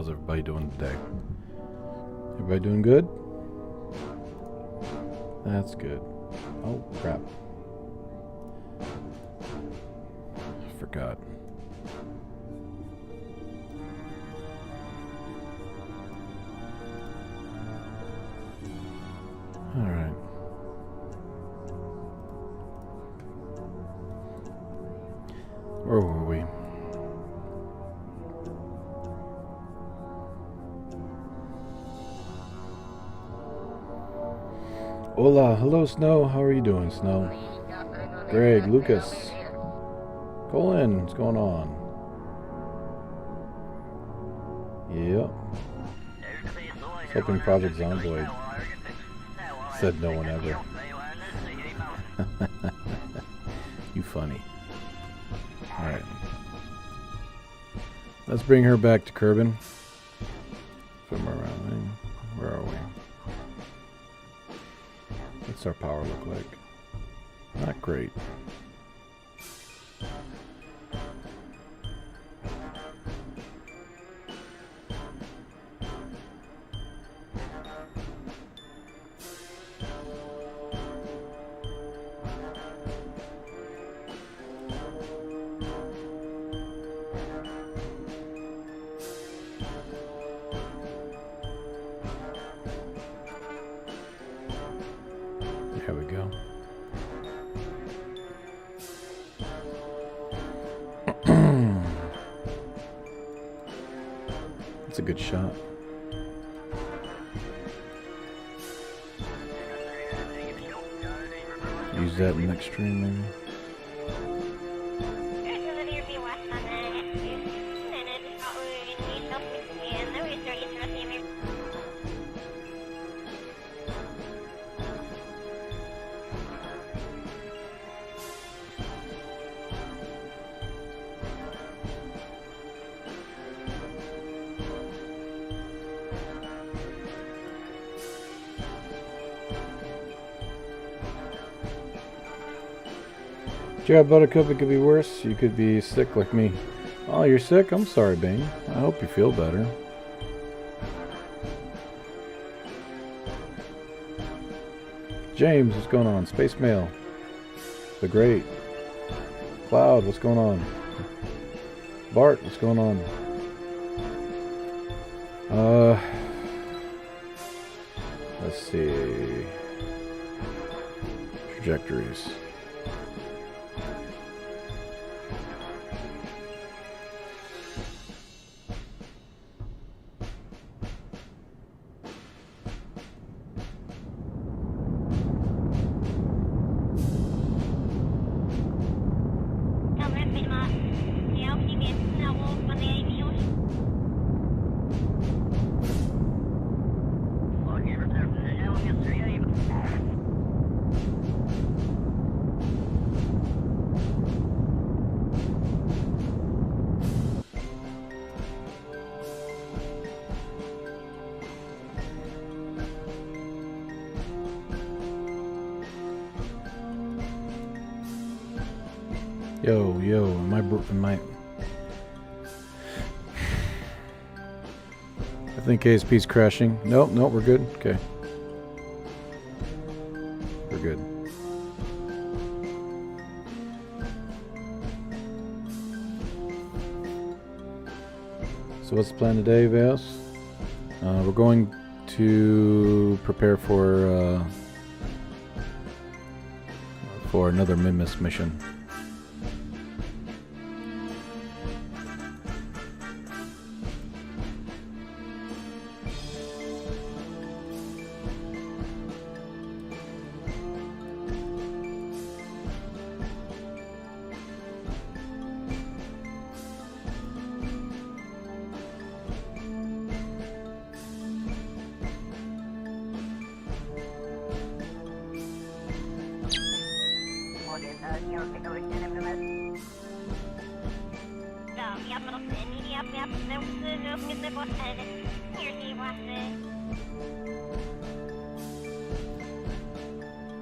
How's everybody doing today? Everybody doing good? That's good. Oh, crap. I forgot. All right. Where were we? Hola, hello Snow. How are you doing, Snow? Greg, Lucas, Colin, what's going on? Yep. Hoping Project Zomboid. Said no one ever. You funny. Alright. Let's bring her back to Kerbin. From around. Where are we? What's our power look like? Not great. There we go. That's a good shot. Use that in next stream, maybe. Yeah, Buttercup, it could be worse. You could be sick like me. Oh, you're sick? I'm sorry, Bane. I hope you feel better. James, what's going on? Space Mail. The Great. Cloud, what's going on? Bart, what's going on? Let's see. Trajectories. Yo, am I think KSP's crashing. Nope, we're good. Okay. We're good. So what's the plan today, Veos? We're going to prepare for another Minmus mission.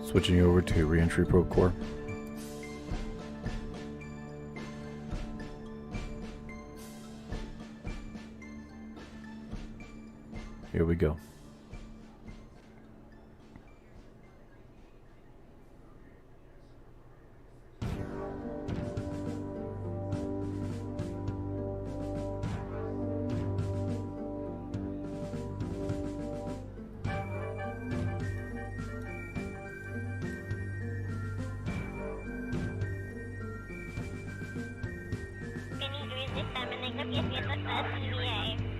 Switching over to Reentry Probe Core. Here we go.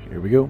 Here we go.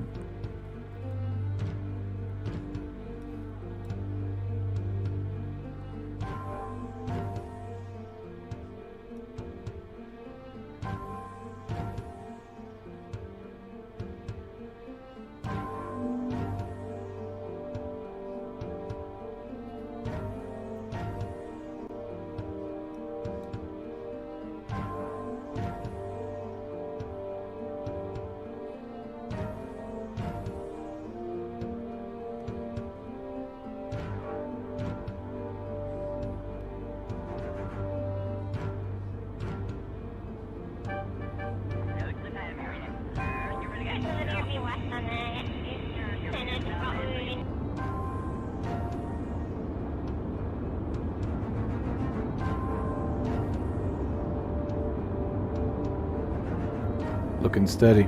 Looking steady.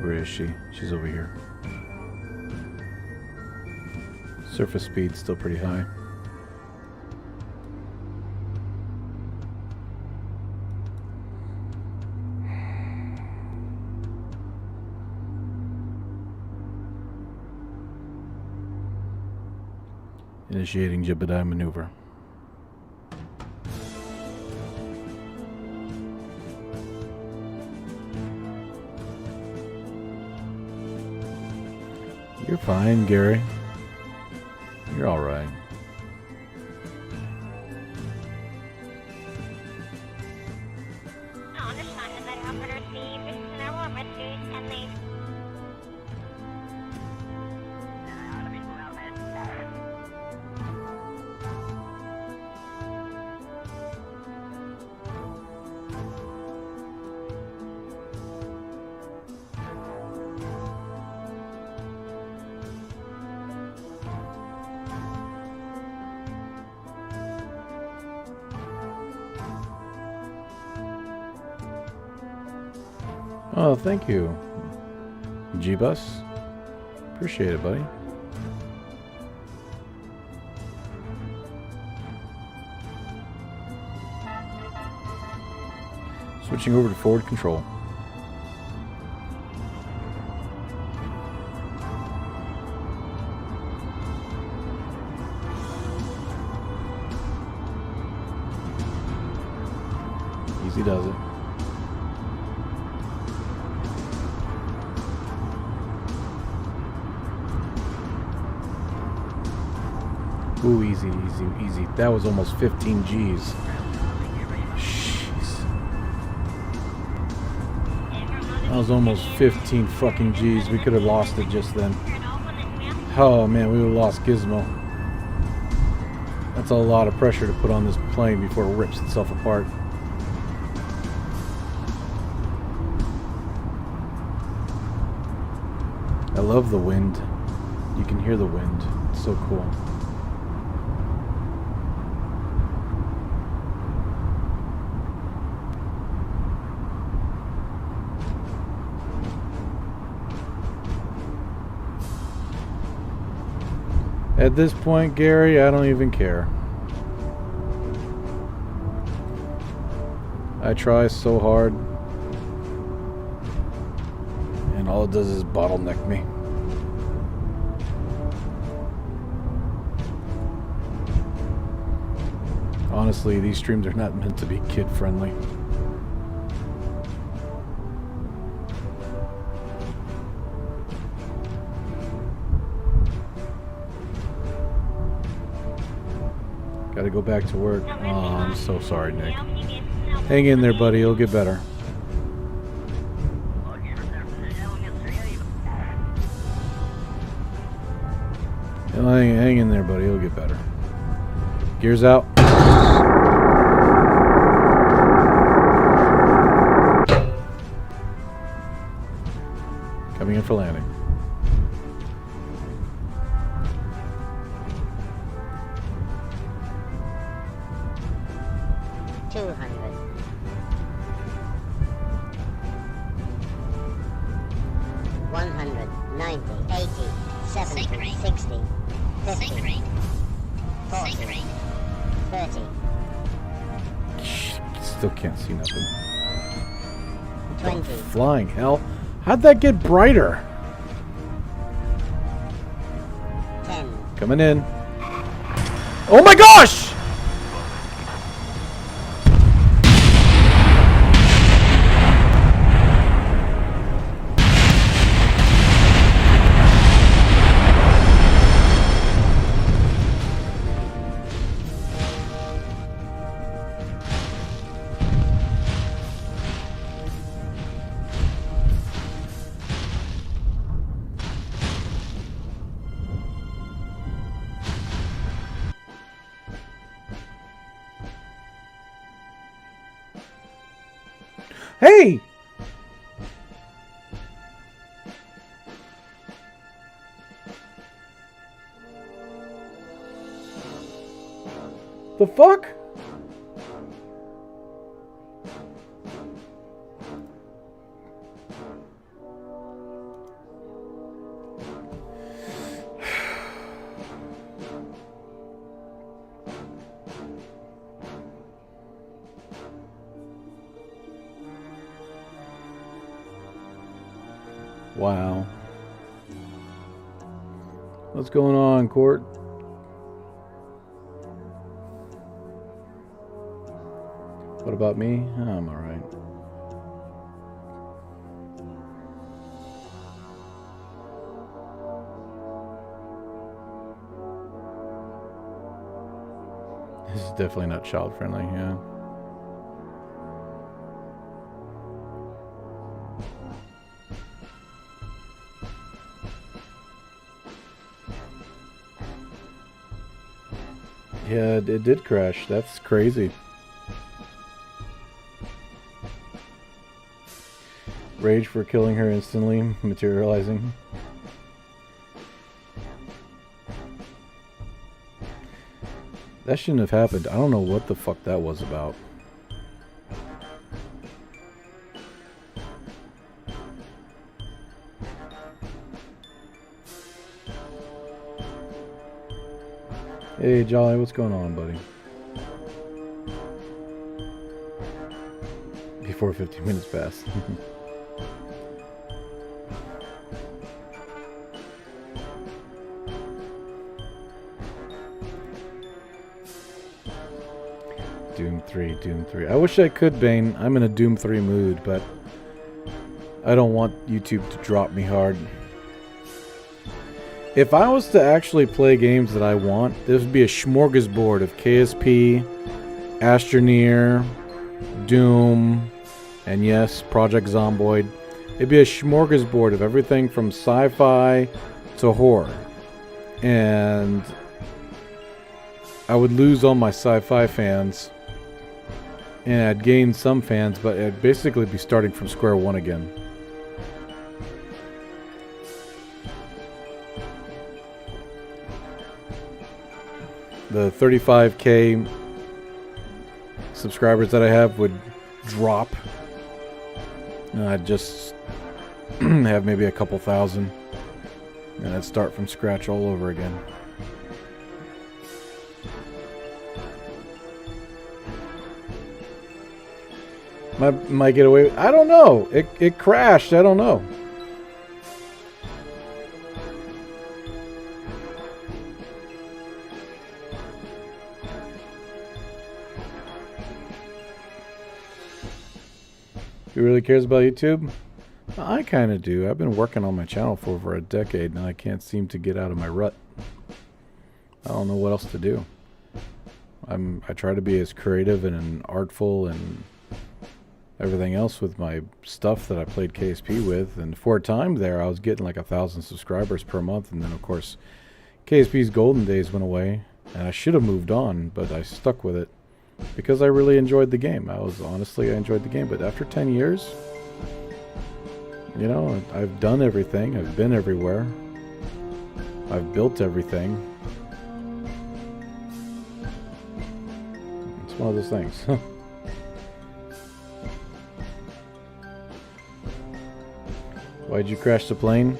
Where is she? She's over here. Surface speed's still pretty high. Initiating Jebediah maneuver. You're fine, Gary. You're all right. Oh, thank you, G-Bus. Appreciate it, buddy. Switching over to forward control. Easy does it. Ooh, easy, easy, easy. That was almost 15 Gs. Jeez. That was almost 15 fucking Gs. We could have lost it just then. Oh man, we would have lost Gizmo. That's a lot of pressure to put on this plane before it rips itself apart. I love the wind. You can hear the wind. It's so cool. At this point, Gary, I don't even care. I try so hard, and all it does is bottleneck me. Honestly, these streams are not meant to be kid-friendly. Gotta go back to work. Oh, I'm so sorry, Nick. Hang in there, buddy. It'll get better. Hang in there, buddy. It'll get better. Gears out. Coming in for landing. Still can't see nothing. 20. Flying hell. How'd that get brighter? 10. Coming in. Oh my gosh! Hey! The fuck? Wow. What's going on, Court? What about me? I'm alright. This is definitely not child friendly, yeah. Yeah, it did crash. That's crazy. Rage for killing her instantly materializing. That shouldn't have happened. I don't know what the fuck that was about. Hey, Jolly, what's going on, buddy? Before 15 minutes pass. Doom 3, Doom 3. I wish I could, Bane. I'm in a Doom 3 mood, but I don't want YouTube to drop me hard. If I was to actually play games that I want, this would be a smorgasbord of KSP, Astroneer, Doom, and yes, Project Zomboid. It'd be a smorgasbord of everything from sci-fi to horror. And I would lose all my sci-fi fans. And I'd gain some fans, but I'd basically be starting from square one again. The 35K subscribers that I have would drop. And I'd just have maybe a couple thousand. And I'd start from scratch all over again. Might get away with, I don't know. It crashed. I don't know. Who really cares about YouTube? I kind of do. I've been working on my channel for over a decade now. I can't seem to get out of my rut. I don't know what else to do. I try to be as creative and artful and everything else with my stuff that I played KSP with. And for a time there, I was getting like 1,000 subscribers per month. And then, of course, KSP's golden days went away. And I should have moved on, but I stuck with it because I really enjoyed the game. I enjoyed the game. But after 10 years, you know, I've done everything. I've been everywhere. I've built everything. It's one of those things. Why'd you crash the plane?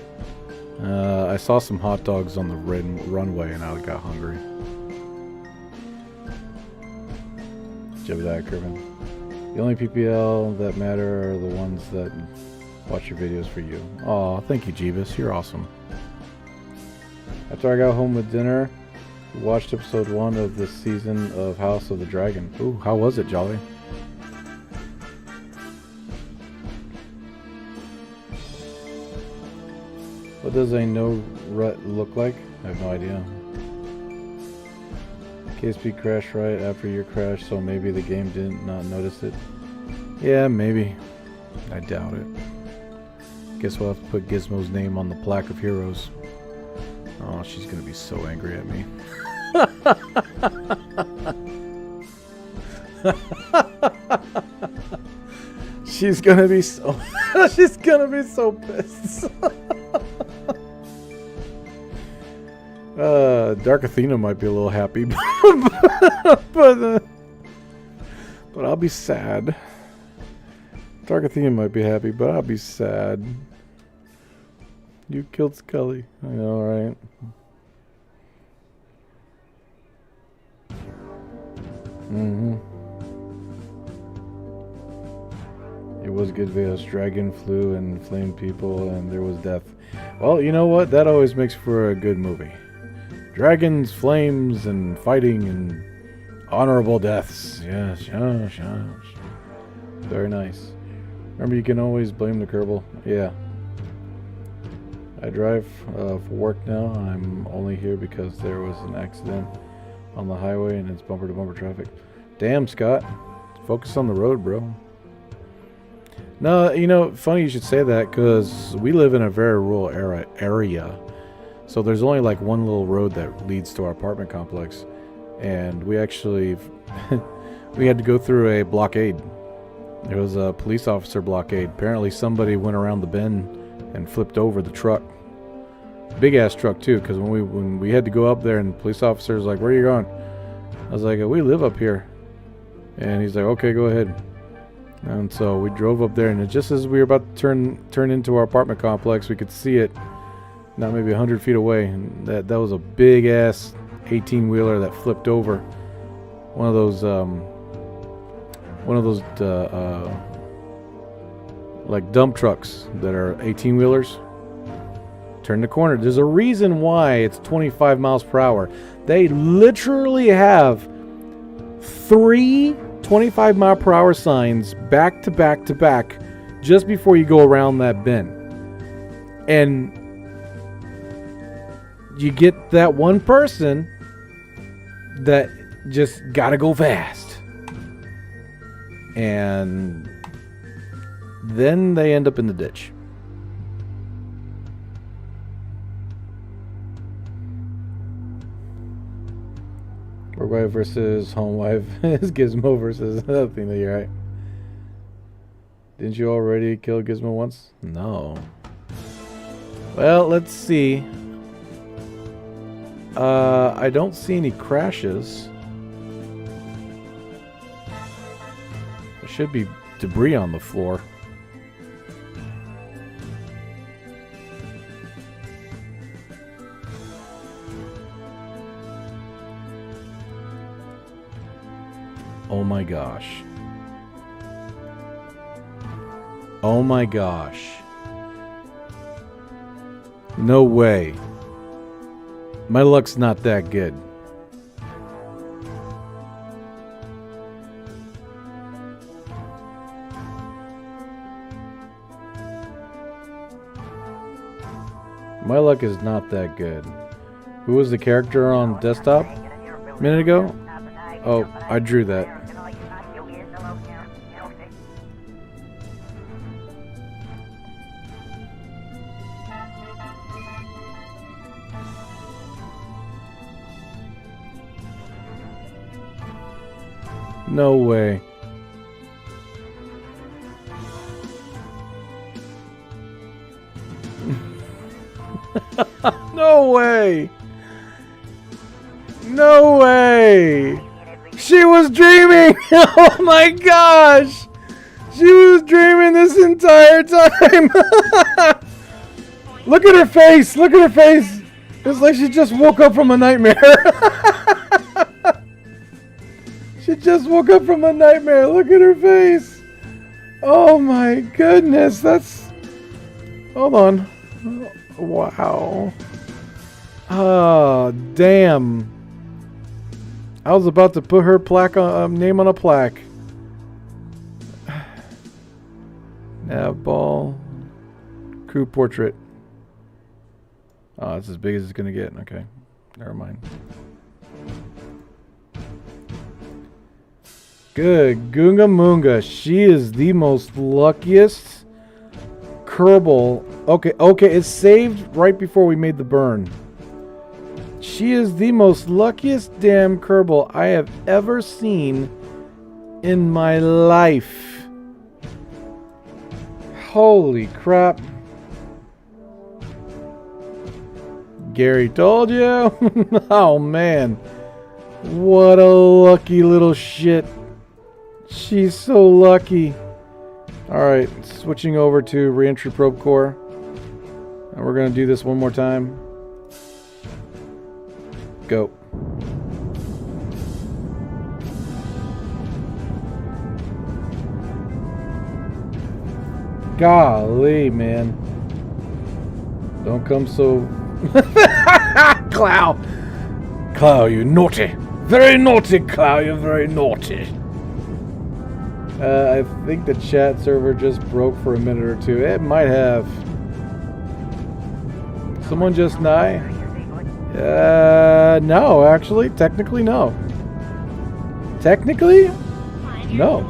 I saw some hot dogs on the runway and I got hungry. Jebediah Kerbal. The only PPL that matter are the ones that watch your videos for you. Aw, thank you, Jeebus. You're awesome. After I got home with dinner, we watched episode 1 of this season of House of the Dragon. Ooh, how was it, Jolly? What does a no-rut look like? I have no idea. KSP crashed right after your crash, so maybe the game did not notice it. Yeah, maybe. I doubt it. Guess we'll have to put Gizmo's name on the plaque of heroes. Oh, she's gonna be so angry at me. She's gonna be so she's gonna be so pissed. Dark Athena might be a little happy, but I'll be sad. Dark Athena might be happy, but I'll be sad. You killed Scully. I know, right? It was good videos. Dragon flew and flamed people, and there was death. Well, you know what? That always makes for a good movie. Dragons, flames, and fighting, and honorable deaths. Yes, yes, yes. Very nice. Remember, you can always blame the Kerbal. Yeah. I drive for work now. I'm only here because there was an accident on the highway and it's bumper-to-bumper traffic. Damn, Scott. Focus on the road, bro. No, you know, funny you should say that because we live in a very rural area. So there's only like one little road that leads to our apartment complex. And we actually, we had to go through a blockade. It was a police officer blockade. Apparently somebody went around the bend and flipped over the truck. Big ass truck too, because when we had to go up there and the police officer was like, "Where are you going?" I was like, "We live up here." And he's like, "Okay, go ahead." And so we drove up there, and just as we were about to turn into our apartment complex, we could see it, not maybe 100 feet away. And that was a big ass 18-wheeler that flipped over. One of those like dump trucks that are 18-wheelers. Turn the corner. There's a reason why it's 25 miles per hour. They literally have 3 25 mile per hour signs back to back to back just before you go around that bend. And you get that one person that just gotta go fast. And then they end up in the ditch. Work wife versus home wife is Gizmo versus another thing that you're right. Didn't you already kill Gizmo once? No. Well, let's see. I don't see any crashes. There should be debris on the floor. Oh my gosh. Oh my gosh. No way. My luck's not that good. My luck is not that good. Who was the character on desktop a minute ago? Oh, I drew that. No way. No way. No way. She was dreaming. Oh my gosh. She was dreaming this entire time. Look at her face. Look at her face. It's like she just woke up from a nightmare. She just woke up from a nightmare. Look at her face. Oh my goodness. That's... Hold on. Wow. Oh, damn. I was about to put her plaque on, name on a plaque. Nav ball. Crew portrait. Oh, it's as big as it's gonna get. Okay. Never mind. Good. Goonga Moonga. She is the most luckiest Kerbal. Okay, okay. It's saved right before we made the burn. She is the most luckiest damn Kerbal I have ever seen in my life. Holy crap. Gary told you? Oh man. What a lucky little shit. She's so lucky. Alright, switching over to reentry probe core. And we're going to do this one more time. Go. Golly, man. Don't come so... Cloud! Cloud, you naughty. Very naughty, Cloud. You're very naughty. I think the chat server just broke for a minute or two. It might have. Someone just die? No, actually. Technically, no. Technically? No.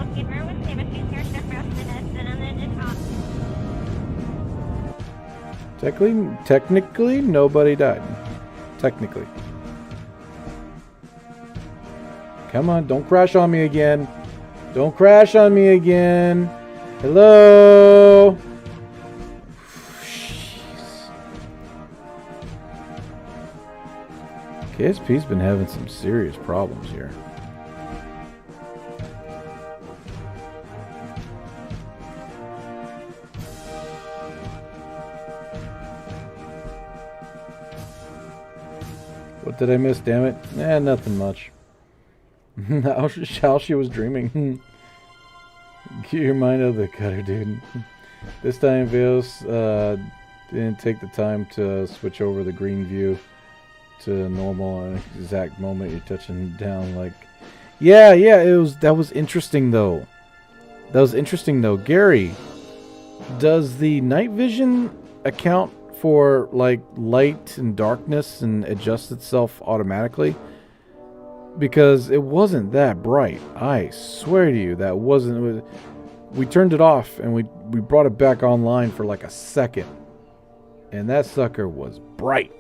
Technically, nobody died. Technically. Come on, don't crash on me again. Don't crash on me again. Hello? Jeez. KSP's been having some serious problems here. What did I miss, damn it? Nothing much. How she was dreaming. Get your mind out of the gutter, dude. This time Veos didn't take the time to switch over the green view to normal at the exact moment you're touching down. Like, yeah, that was interesting though. That was interesting though. Gary, does the night vision account for like light and darkness and adjust itself automatically? Because it wasn't that bright. I swear to you, that wasn't. We turned it off and we brought it back online for like a second, and that sucker was bright.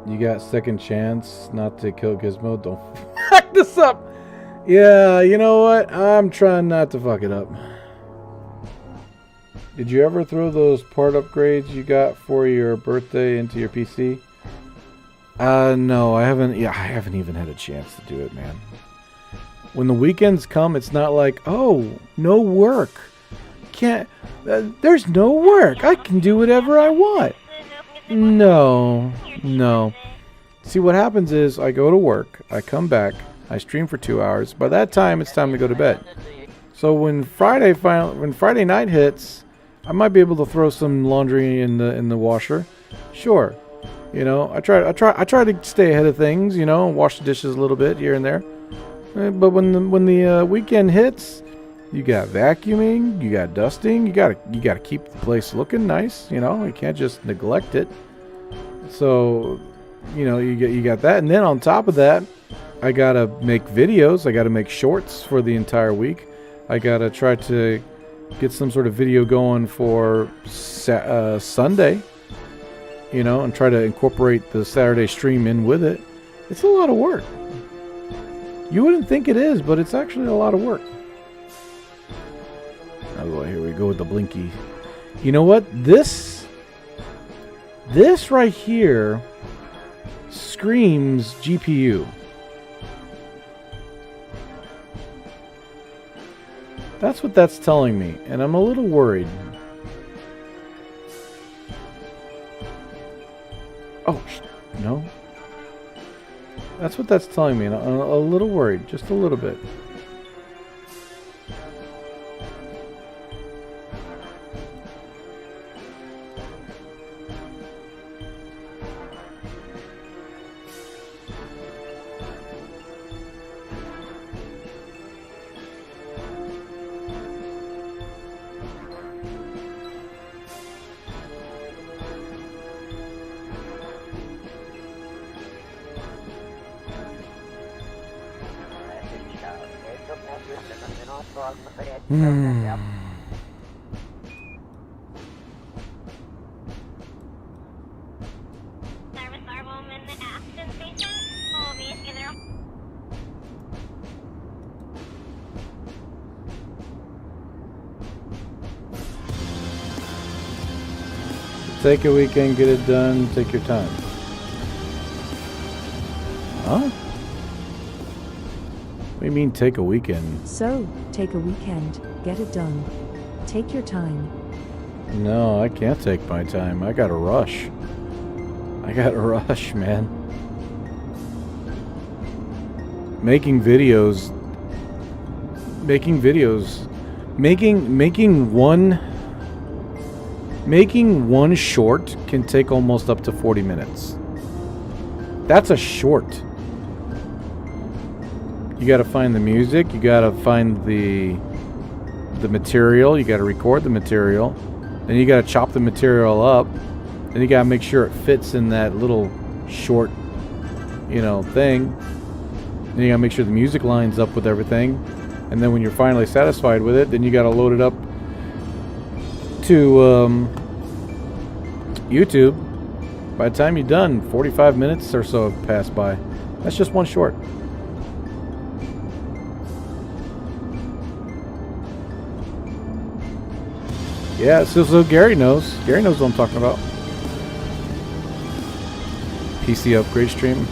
You got second chance not to kill Gizmo. Don't fuck this up. Yeah, you know what? I'm trying not to fuck it up. Did you ever throw those part upgrades you got for your birthday into your PC? No, I haven't. Yeah, I haven't even had a chance to do it, man. When the weekends come, it's not like, oh, no work. Can't. There's no work. I can do whatever I want. No. See, what happens is I go to work, I come back, I stream for 2 hours. By that time, it's time to go to bed. So when Friday night hits, I might be able to throw some laundry in the washer. Sure. You know, I try to stay ahead of things, you know, wash the dishes a little bit here and there. But when the weekend hits, you got vacuuming, you got dusting, you gotta keep the place looking nice, you know. You can't just neglect it. So, you know, you got that, and then on top of that, I gotta make videos. I gotta make shorts for the entire week. I gotta try to get some sort of video going for Sunday, you know, and try to incorporate the Saturday stream in with it. It's a lot of work. You wouldn't think it is, but it's actually a lot of work. Oh, here we go with the blinky. You know what? This right here screams GPU. That's what that's telling me, and I'm a little worried. Oh, no. That's what that's telling me, and I'm a little worried, just a little bit. Take a weekend, get it done, take your time. Huh? What do you mean take a weekend? So, take a weekend, get it done. Take your time. No, I can't take my time. I gotta rush. I gotta rush, man. Making videos, making one short can take almost up to 40 minutes. That's a short. You gotta find the music, you gotta find the material, you gotta record the material, then you gotta chop the material up, then you gotta make sure it fits in that little short, you know, thing. Then you gotta make sure the music lines up with everything, and then when you're finally satisfied with it, then you gotta load it up to YouTube. By the time you're done, 45 minutes or so have passed by. That's just one short. Yeah, so Gary knows. Gary knows what I'm talking about. PC upgrade stream.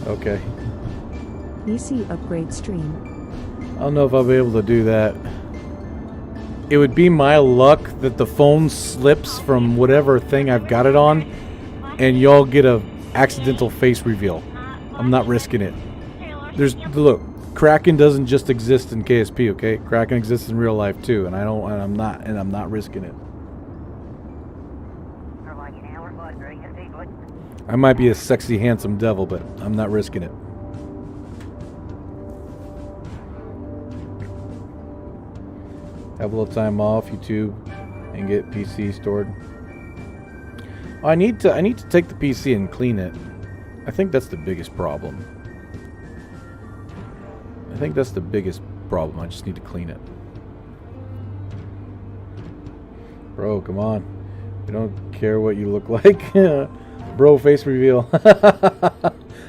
Okay. PC upgrade stream. I don't know if I'll be able to do that. It would be my luck that the phone slips from whatever thing I've got it on, and y'all get a accidental face reveal. I'm not risking it. Look, Kraken doesn't just exist in KSP, okay? Kraken exists in real life too, and I'm not risking it. I might be a sexy, handsome devil, but I'm not risking it. Have a little time off YouTube and get PC stored. I need to take the PC and clean it. I think that's the biggest problem. I just need to clean it. Bro, come on. You don't care what you look like. Bro, face reveal.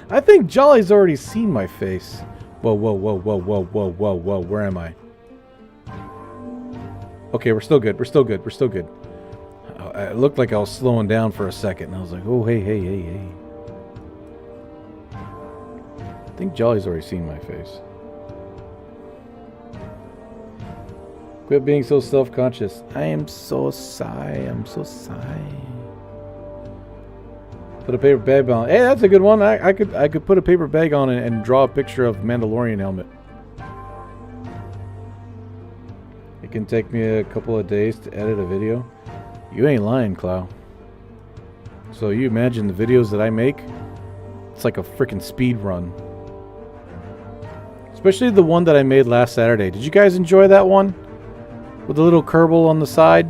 I think Jolly's already seen my face. Whoa, whoa, whoa, whoa, whoa, whoa, whoa, whoa. Where am I? Okay, we're still good. It looked like I was slowing down for a second, and I was like, oh, hey. I think Jolly's already seen my face. Quit being so self-conscious. I am so sigh. Put a paper bag on. Hey, that's a good one. I could put a paper bag on and draw a picture of Mandalorian helmet. can take me a couple of days to edit a video. You ain't lying, Cloud. So you imagine the videos that I make? It's like a freaking speed run. Especially the one that I made last Saturday. Did you guys enjoy that one? With the little Kerbal on the side?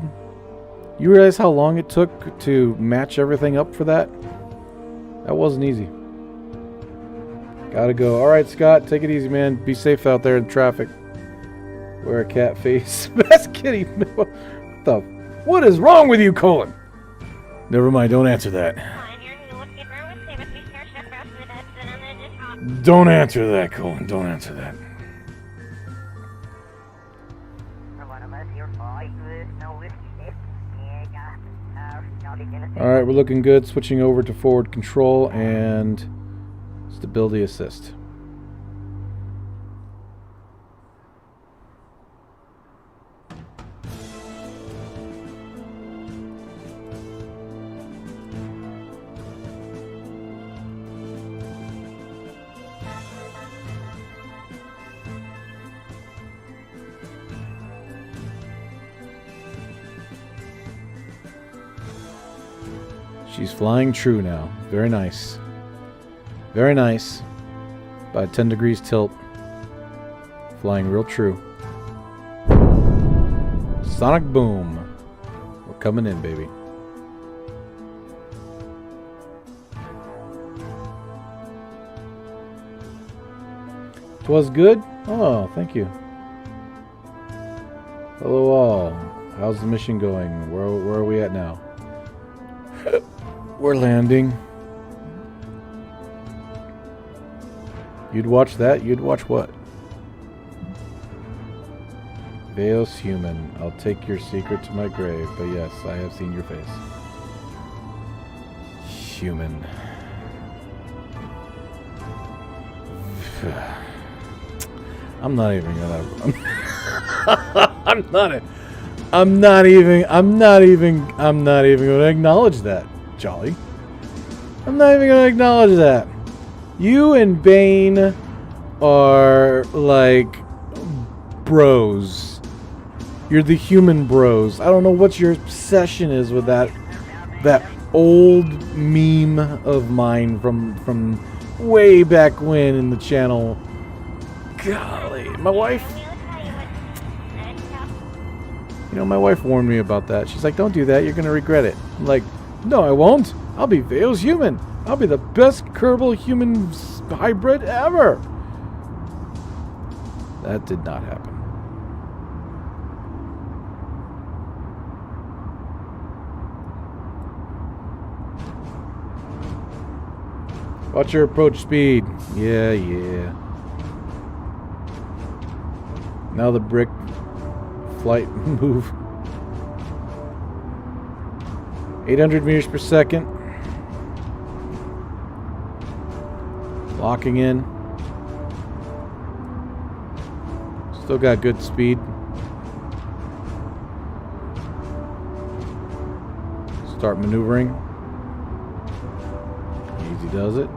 You realize how long it took to match everything up for that? That wasn't easy. Gotta go. Alright, Scott, take it easy, man. Be safe out there in traffic. Wear a cat face. Best kitty. What is wrong with you, Colin? Never mind, don't answer that. Don't answer that, Colin. Don't answer that. Alright, we're looking good. Switching over to forward control and stability assist. She's flying true now. Very nice. Very nice. About 10 degrees tilt. Flying real true. Sonic boom. We're coming in, baby. Twas good? Oh, thank you. Hello all. How's the mission going? Where are we at now? We're landing. You'd watch that? You'd watch what? Veos human. I'll take your secret to my grave, but yes, I have seen your face. Human. I'm not even gonna. I'm not even gonna acknowledge that, Jolly. I'm not even gonna acknowledge that. You and Bane are like bros. You're the human bros. I don't know what your obsession is with that old meme of mine from way back when in the channel. Golly, my wife. You know, my wife warned me about that. She's like, don't do that. You're going to regret it. I'm like, no, I won't. I'll be Veos human. I'll be the best Kerbal human hybrid ever. That did not happen. Watch your approach speed. Yeah, yeah. Now the brick flight move. 800 meters per second. Locking in. Still got good speed. Start maneuvering. Easy does it.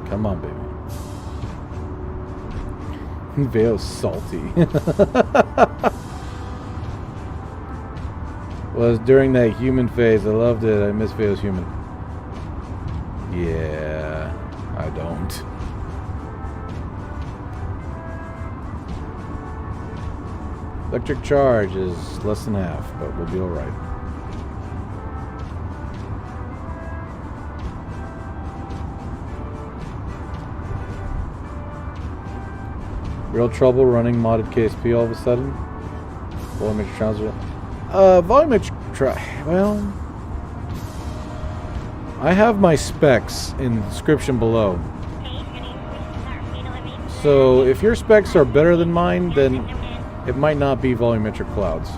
Come on, baby. Veo's salty. Was during that human phase. I loved it. I miss Veo's human. Yeah, I don't. Electric charge is less than half, but we'll be alright. Real trouble running modded KSP all of a sudden? Volumetric transfer. Well, I have my specs in the description below. So if your specs are better than mine, then it might not be volumetric clouds.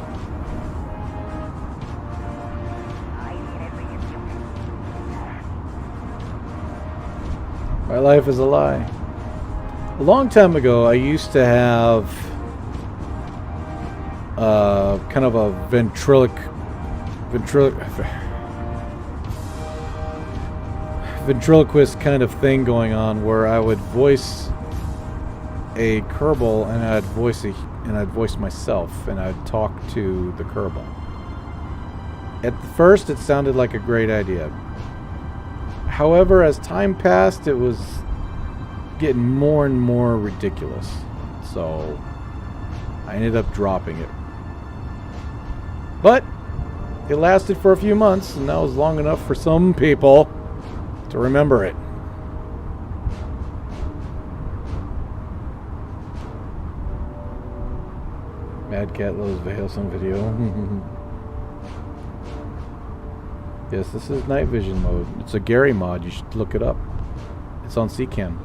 My life is a lie. A long time ago, I used to have kind of ventriloquist kind of thing going on where I would voice a Kerbal and I'd voice myself and I'd talk to the Kerbal. At first it sounded like a great idea. However, as time passed, it was getting more and more ridiculous. So I ended up dropping it. But it lasted for a few months, and that was long enough for some people to remember it. Mad Cat loves Veils on video. Yes, this is night vision mode. It's a Gary mod. You should look it up. It's on CCAM.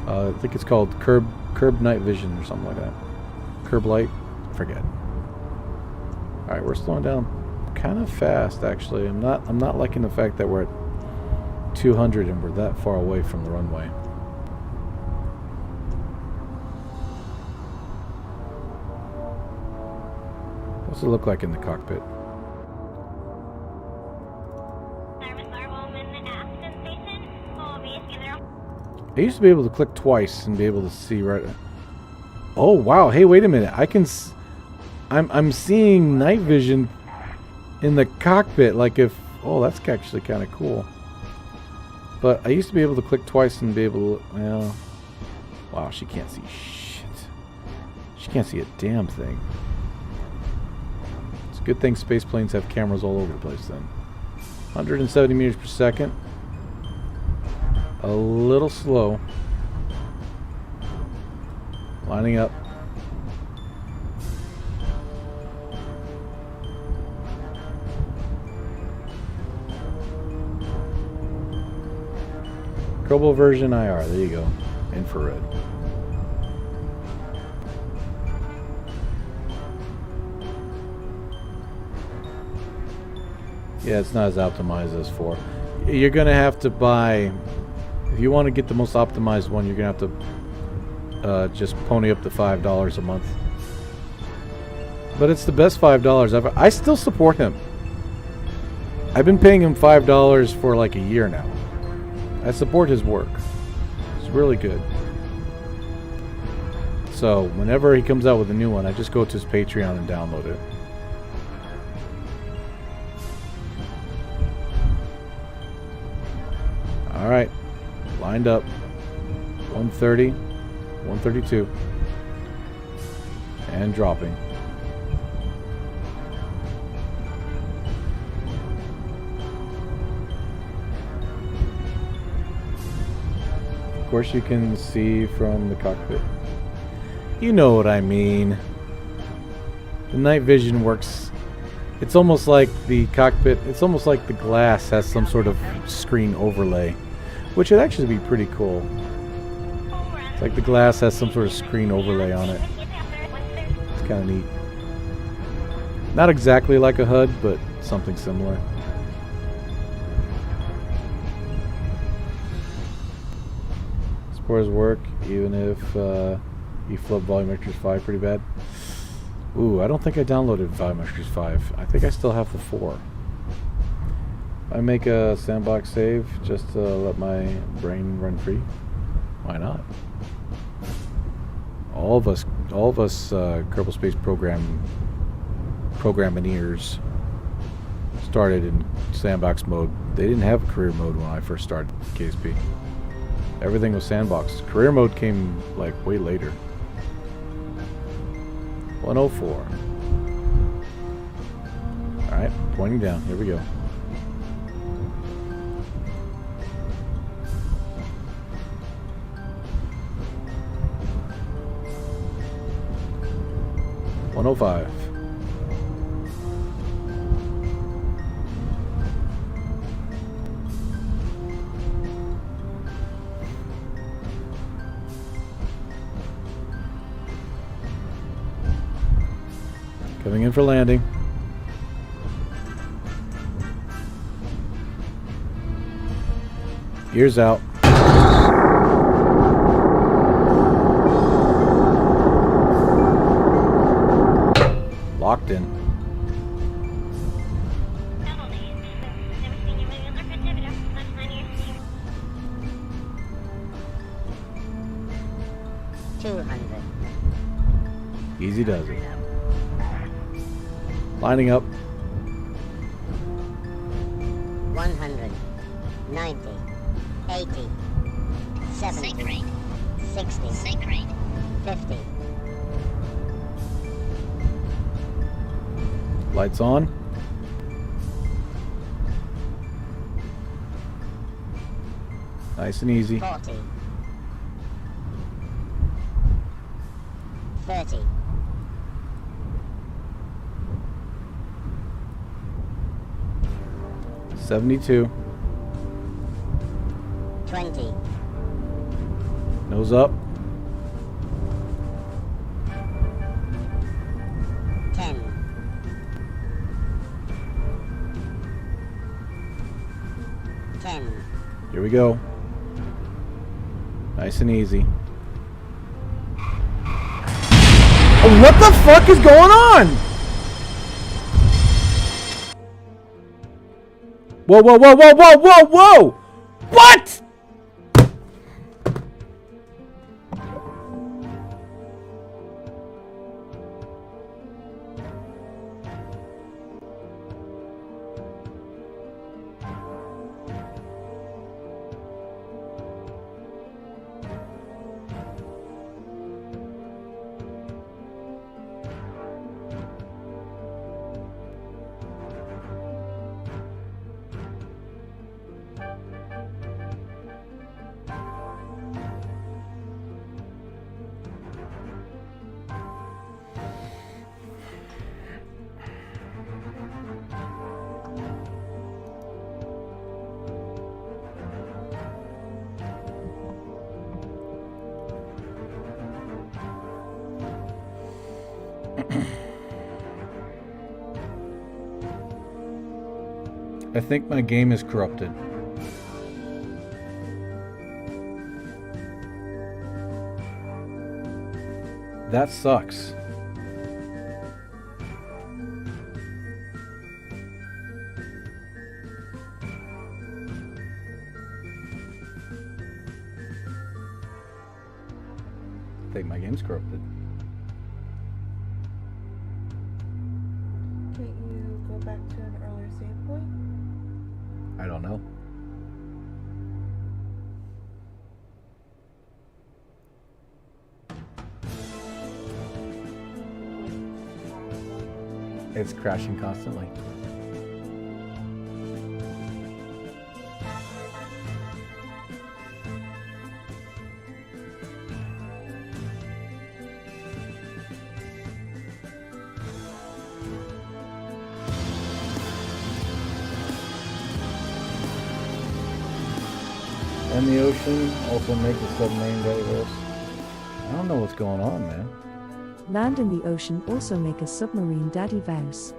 I think it's called KERB Night Vision or something like that. KERB LITE? Forget. Alright, we're slowing down kind of fast actually. I'm not liking the fact that we're at 200 and we're that far away from the runway. What's it look like in the cockpit? I used to be able to click twice and be able to see right. Oh wow! Hey, wait a minute! I'm seeing night vision in the cockpit. Like if that's actually kind of cool. But I used to be able to click twice and be able to. Well, wow! She can't see shit. She can't see a damn thing. It's a good thing space planes have cameras all over the place. Then, 170 meters per second. A little slow. Lining up. Kerbal Vision IR. There you go. Infrared. Yeah, it's not as optimized as 4. You're gonna have to buy. If you want to get the most optimized one, you're going to have to just pony up the $5 a month. But it's the best $5 ever. I still support him. I've been paying him $5 for like a year now. I support his work. It's really good. So whenever he comes out with a new one, I just go to his Patreon and download it. Alright. Lined up. 130, 132, and dropping. Of course you can see from the cockpit. You know what I mean. The night vision works. It's almost like the cockpit, it's almost like the glass has some sort of screen overlay. Which would actually be pretty cool. It's like the glass has some sort of screen overlay on it. It's kind of neat. Not exactly like a HUD, but something similar. Spores work even if you flub Volumetric 5 pretty bad. Ooh, I don't think I downloaded Volumetric 5. I think I still have the 4. I make a sandbox save just to let my brain run free. Why not? All of us Kerbal Space programmers started in sandbox mode. They didn't have career mode when I first started KSP. Everything was sandbox. Career mode came like way later. 104. Alright, pointing down. Here we go. $105. Coming in for landing. Gears out. Locked in. 200. Easy does it. Lining up. 100. 90. 80. 70. 60. 50. Lights on. Nice and easy. 40. 30. 72. 20. Nose up. 10. 10. Here we go. Nice and easy. Oh, what the fuck is going on? Whoa, whoa, whoa, whoa, whoa, whoa, whoa! What? I think my game is corrupted. That sucks. I think my game's corrupted. Can't you go back to an earlier save point? I don't know. It's crashing constantly. And the ocean also make the submarine diverse. I don't know what's going on, man. Land in the ocean also make a submarine daddy vows.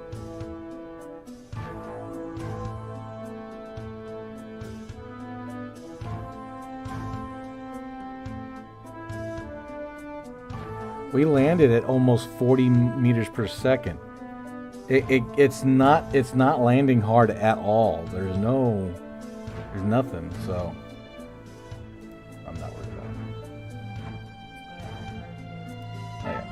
We landed at almost 40 meters per second. It's not landing hard at all. There's nothing, so I'm not worried about it. Oh, yeah.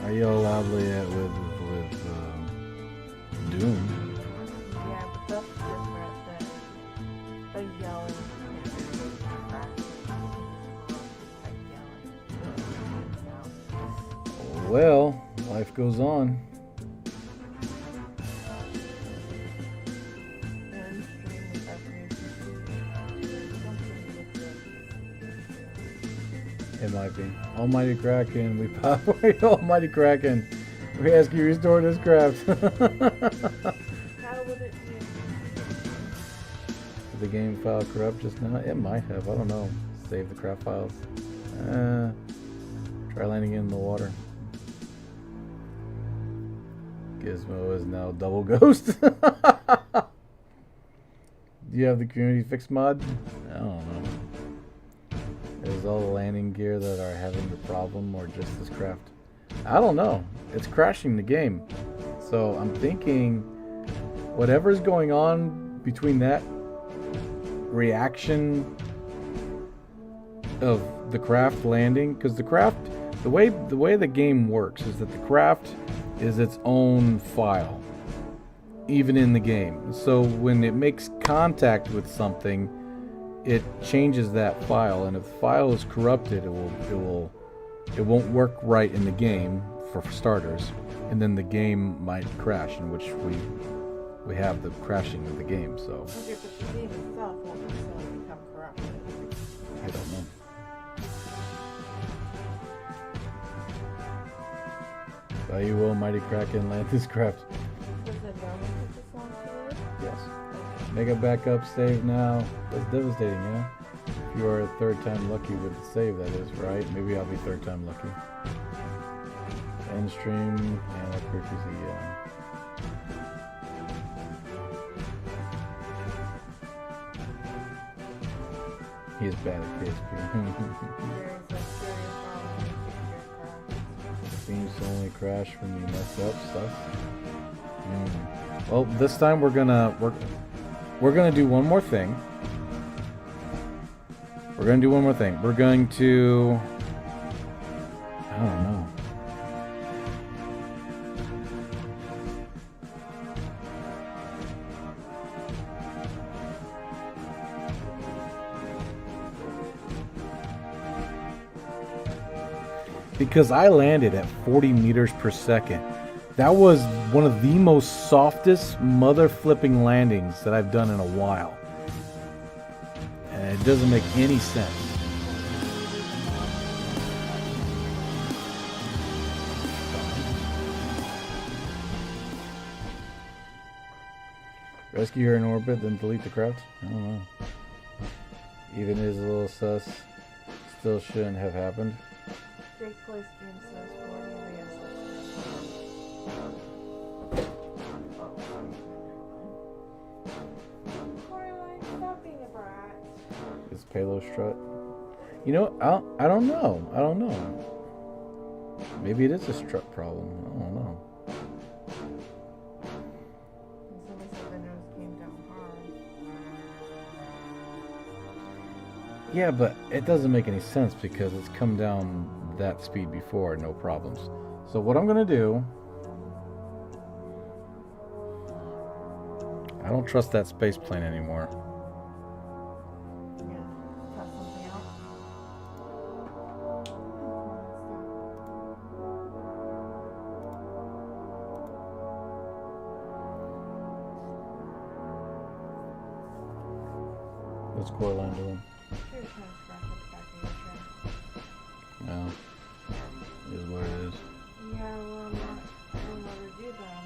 Are you loudly at with Doom? Yeah, but that's different than the yelling. Well, life goes on. It might be. Almighty Kraken, we pop. Almighty Kraken, we ask you restore this craft. How would it be? Did the game file corrupt just now? It might have. I don't know. Save the craft files. Try landing in the water. Gizmo is now double ghost. Do you have the community fix mod? I don't know. Is all the landing gear that are having the problem or just this craft? I don't know. It's crashing the game. So I'm thinking whatever's going on between that reaction of the craft landing, because the craft, the way the game works is that the craft is its own file, even in the game. So when it makes contact with something, it changes that file, and if the file is corrupted, it won't work right in the game for starters, and then the game might crash, in which we have the crashing of the game. So Okay, but the game itself won't necessarily become corrupted. I don't know. By you will mighty Kraken land this craft. Does it know that this long to Yes. Mega backup save now. That's devastating, yeah? If you are a third time lucky with the save, that is, right? Maybe I'll be third time lucky. End stream, and accuracy, yeah. He is bad at KSP. There is a serious problem with your Seems to only crash when you mess up stuff. Well, this time we're gonna do one more thing. We're going to, I don't know. Because I landed at 40 meters per second. That was one of the most softest mother flipping landings that I've done in a while. And it doesn't make any sense. Rescue her in orbit, then delete the craft? I don't know. Even his little sus still shouldn't have happened. Jake plays game says 40 Coraline, stop being a brat. Is payload strut? You know, I don't know. Maybe it is a strut problem. I don't know. Somebody said the nose came down hard. Yeah, but it doesn't make any sense because it's come down that speed before, no problems. So what I'm gonna do, I don't trust that space plane anymore. Yeah, try something else. What's Coraline doing? Sure, trying to scratch at the back of your chair. No, it is what it is. Yeah, well, I'm not going to let her do that.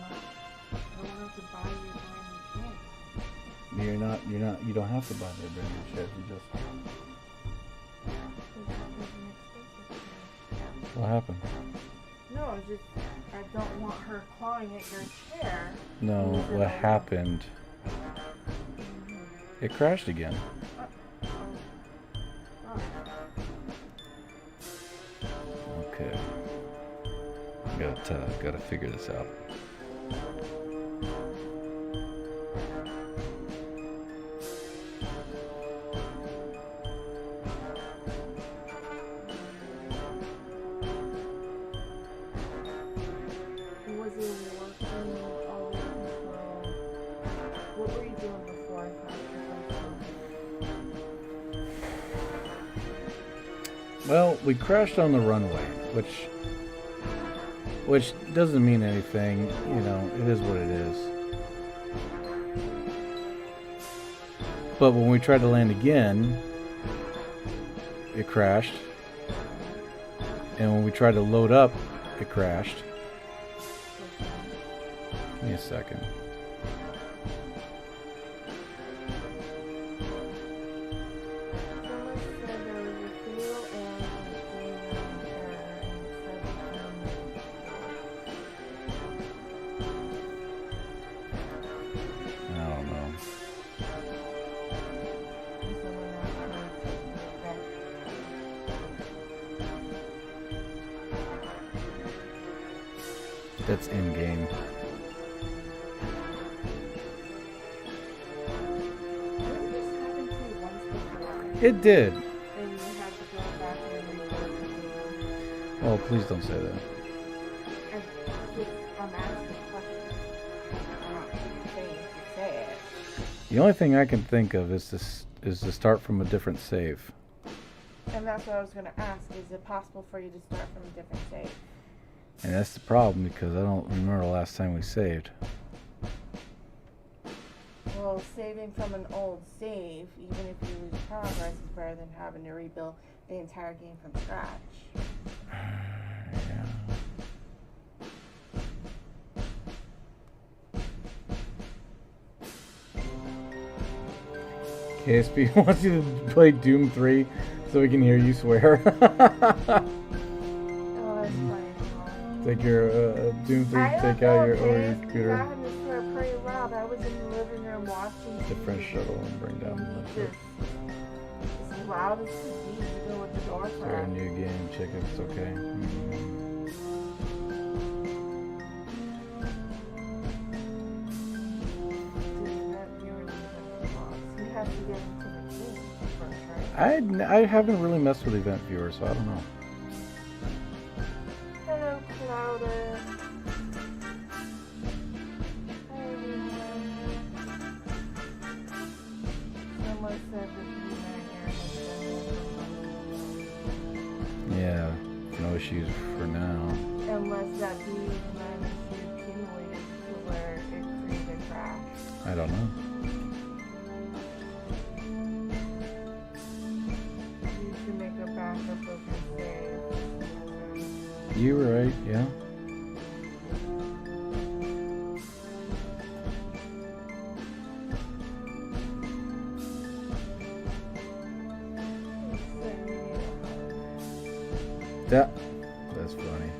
I don't have to buy you a brand new chair. You don't have to buy me a brand new chair. You just. What happened? No, it's just I don't want her clawing at your chair. No, what happened? It crashed again. Okay. Gotta figure this out. Was it working all the way? What were you doing before I crashed the first time? Well, we crashed on the runway, which doesn't mean anything. You know, it is what it is. But when we tried to land again, it crashed. And when we tried to load up, it crashed. Give me a second. Someone said there was a fuel and an error and I don't know. someone else tried to take it back. That's in game. It did. And you had to go back and report it. Oh, please don't say that. And I'm asking questions. I'm not saying to say it. The only thing I can think of is to start from a different save. And that's what I was going to ask. Is it possible for you to start from a different save? And that's the problem because I don't remember the last time we saved. Well, saving from an old save, even if you lose progress, is better than having to rebuild the entire game from scratch. Yeah. KSP wants you to play Doom 3 so we can hear you swear. Oh, that's funny. Take your Doom 3, take out your over your computer. I had to swear pretty loud. I was in the living room watching Different shuttle and bring down the just as loud as could be, even with the door Start a cracked. new game, check if it's okay. You have to get into the game first, right? I haven't really messed with event viewers, so I don't know. Hello, Clouder. Hi, everyone. Someone said that Yeah, no issues for now. unless that being managed to accumulate to where it created a crash. I don't know. You should make a backup of your save. You were right, yeah. That's funny.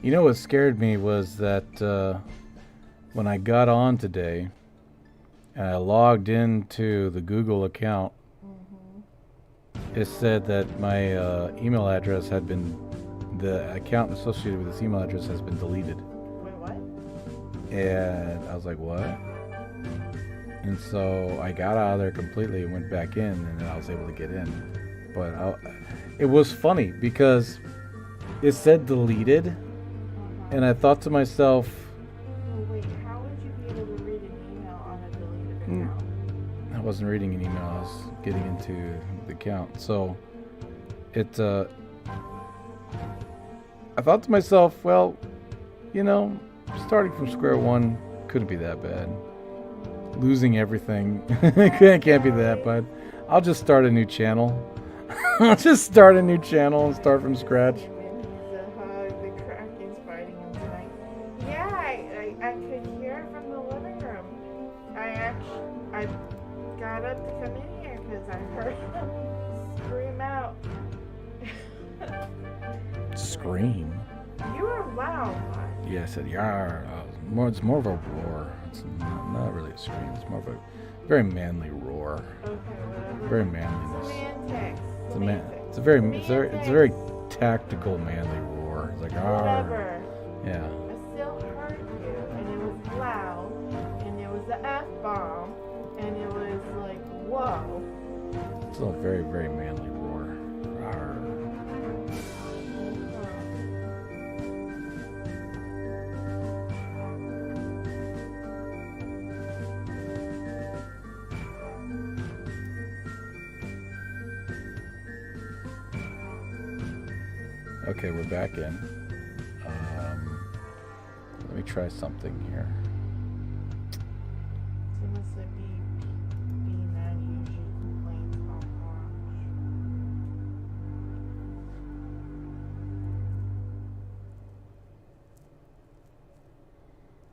You know what scared me was that when I got on today and I logged into the Google account, it said that my email address had been, the account associated with this email address has been deleted. Wait, what? And I was like, what? And so I got out of there completely and went back in, and then I was able to get in. But it was funny because it said deleted, and I thought to myself, Oh, wait, how would you be able to read an email on a deleted account? I wasn't reading an email, I was getting into the account. So it, I thought to myself, well, you know, starting from square one couldn't be that bad. Losing everything can't be that bad. I'll just start a new channel. I'll just start a new channel and start from scratch. The Kraken's fighting him tonight. Yeah, I could hear it from the living room. I got up to come in here because I heard him scream out. Scream? You were loud. Yeah, I said yar. It's more of a roar. It's not really a scream. It's more of a very manly roar. Okay, whatever. Very manliness. Semantics. It's a very tactical manly roar. It's like Whatever. Yeah. I still heard you, and it was loud, and it was the F-bomb, and it was like, whoa. It's a very, very manly roar. Rawr. Okay, we're back in. Let me try something here. Someone said B-Man usually complains about orange.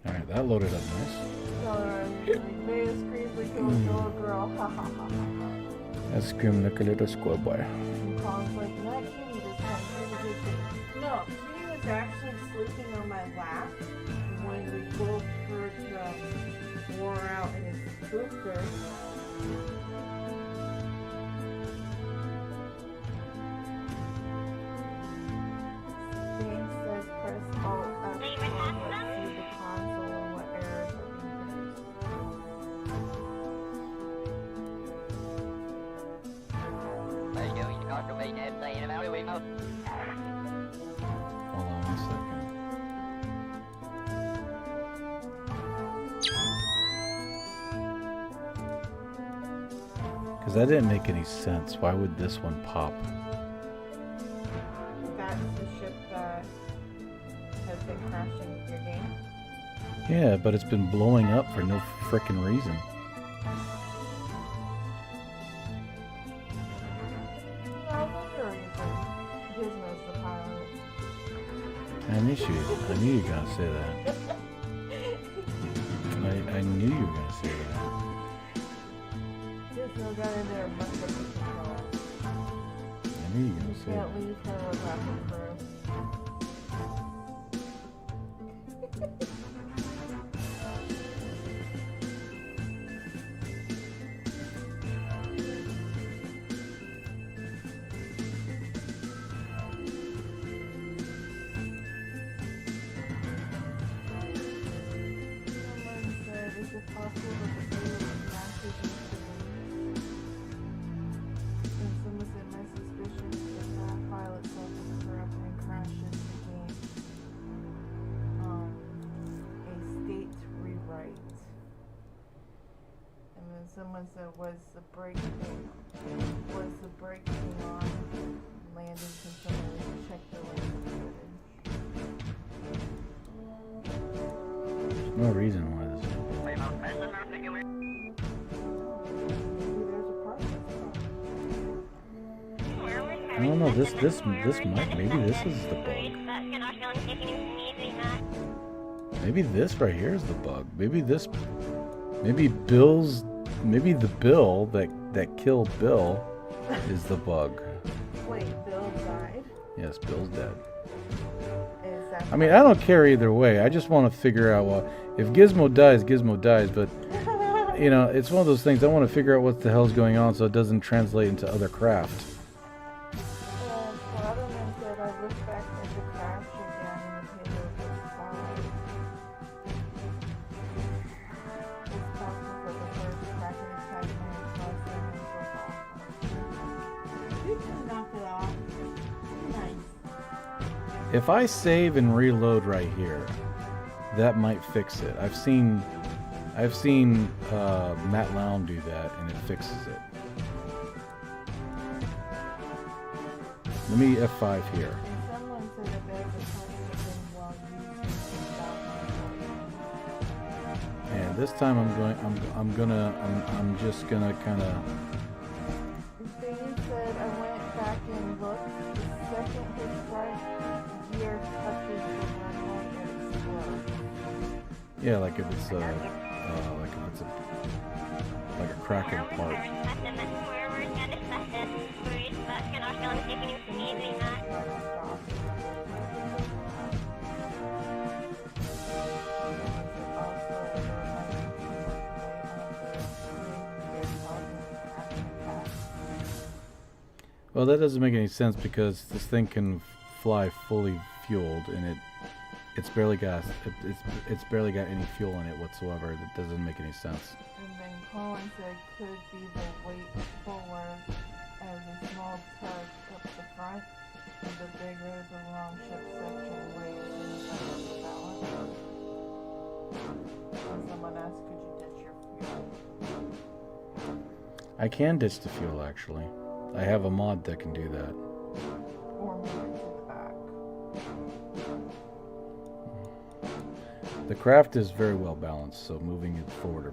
Alright, that loaded up nice. They screams like a little girl. Ha ha ha ha. I scream like a little schoolboy. And Colin's like, not Kitty this time. Here's a good thing. No, Kitty was actually sleeping on my lap when we both heard wore out in his booster. James says press Alt F to see the console Because that didn't make any sense. Why would this one pop? That's the ship that has been crashing your game. Yeah, but it's been blowing up for no frickin' reason. No, there's a reason. Gizmo's the pilot. I knew you were gonna say that. I knew you were gonna say that. Gizmo got in there and messed up the controls. I knew you were gonna say that. Can't leave her with half a crew. Someone said, was the brake thing on landing? Can someone check the landing footage? There's no reason why this is. Maybe there's a part that's I don't know. This might. Maybe this is the bug. Maybe this right here is the bug. Maybe this. Maybe Bill's. Maybe the Bill that killed Bill is the bug. Wait, Bill died? Yes, Bill's dead. Is that I mean, I don't care either way. I just want to figure out, well, if Gizmo dies, Gizmo dies. But, you know, it's one of those things. I want to figure out what the hell's going on so it doesn't translate into other craft. Waterman said I looked back at the crash again and the payload was fine. It's possible for the first cracking attack and cause them to off. You just knocked it off. Nice. If I save and reload right here, that might fix it. I've seen Matt Lown do that, and it fixes it. Let me F5 here. And someone said that there's a person while using And this time I'm just gonna kind of. They said I went back and looked. The second his right gear touches the runway, it explodes. Yeah, like if it's a cracking part. Well, that doesn't make any sense because this thing can fly fully fueled, and it's barely got any fuel in it whatsoever. That doesn't make any sense. And then Colin said could be the weight forward as a small tug up the front, and the bigger the long ship section weighs in the balance. And someone asked, could you ditch your fuel? I can ditch the fuel, actually. I have a mod that can do that. Or move it to the back. The craft is very well balanced, so moving it forward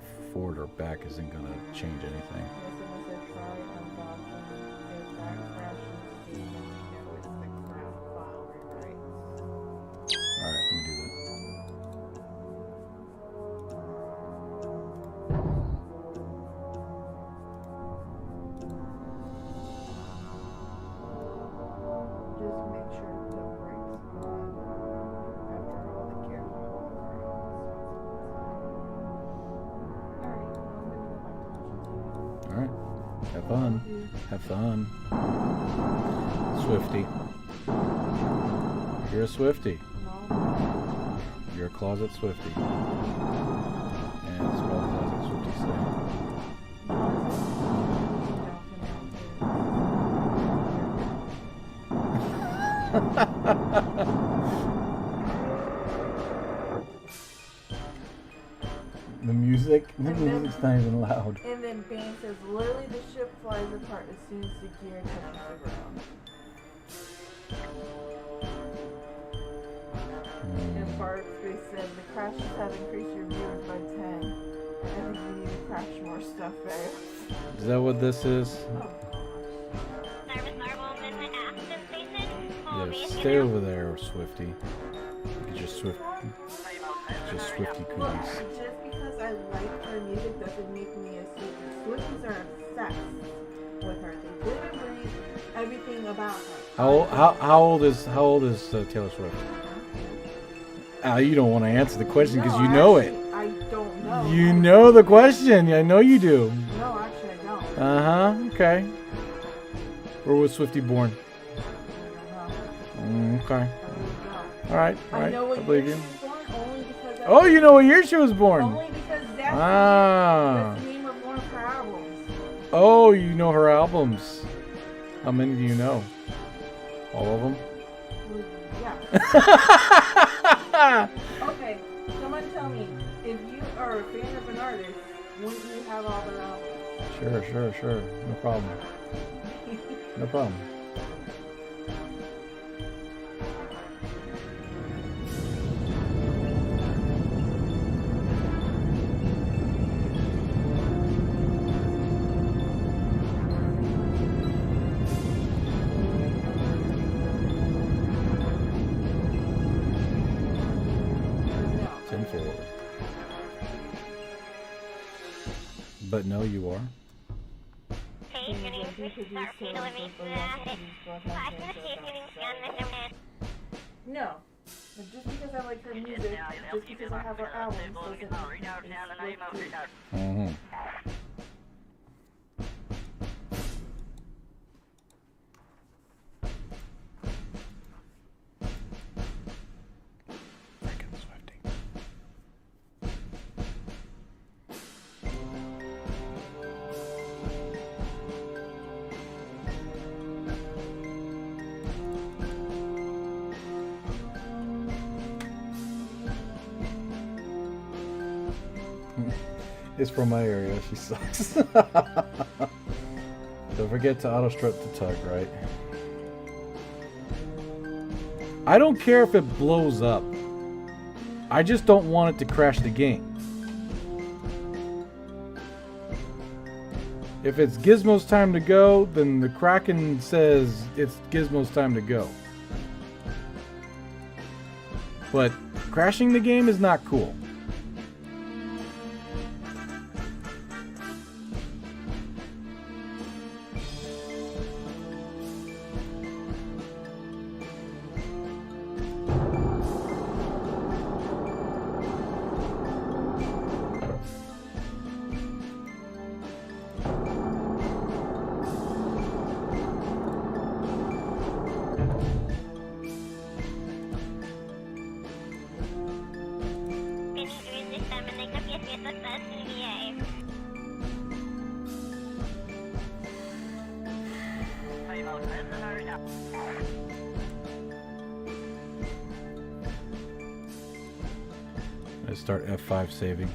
or back isn't going to change anything. Yes, someone said try undocking. If that crashes, the video is the craft file rewrite. Alright, let me do that. Just make sure the brakes on after all the gear Alright, have fun. Have fun. Swifty. You're a Swifty. You're a closet Swifty. And that's what all closet Swifties say. The music. The And then- music's not even loud. And then Bane says, literally the ship flies apart as soon as the gear touches the ground. And Barkspace said, the crashes have increased your viewers by 10. I think we need to crash more stuff, babe. Is that what this is? Oh, Yeah, stay over there, Swifty. Get your Swifty Look, cooties. just because I like her music doesn't make me a Swiftie. Swifties are obsessed with her. They live and breathe everything about her. How old is Taylor Swift? You don't want to answer the question because you know it. I don't know. You know the question. I know you do. No, actually, I don't. Okay. Where was Swifty born? I don't know. Okay. I really don't. All right. I know what believe year you. she was born only because Oh, you know what year she was born? only because that's Ah. the name of one of her albums. Oh, you know her albums. How many do you know? All of them? Well, yeah. Okay, someone tell me, if you are a fan of an artist, wouldn't you have all their albums? Sure. No problem. No problem. But no, you are. No. But just because I like her music, just because I have her albums, doesn't mean it's worth it. Mm-hmm. It's from my area. She sucks. Don't forget to auto strut the tug, right? I don't care if it blows up. I just don't want it to crash the game. If it's Gizmo's time to go, then the Kraken says it's Gizmo's time to go. But crashing the game is not cool. I start F5 saving.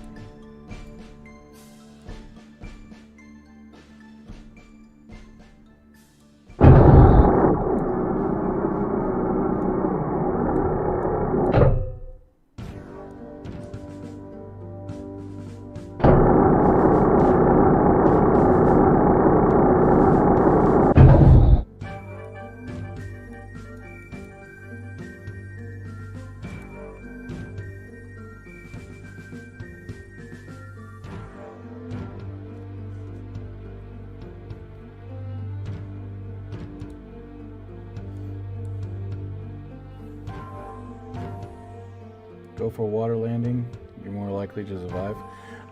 Go for a water landing. You're more likely to survive.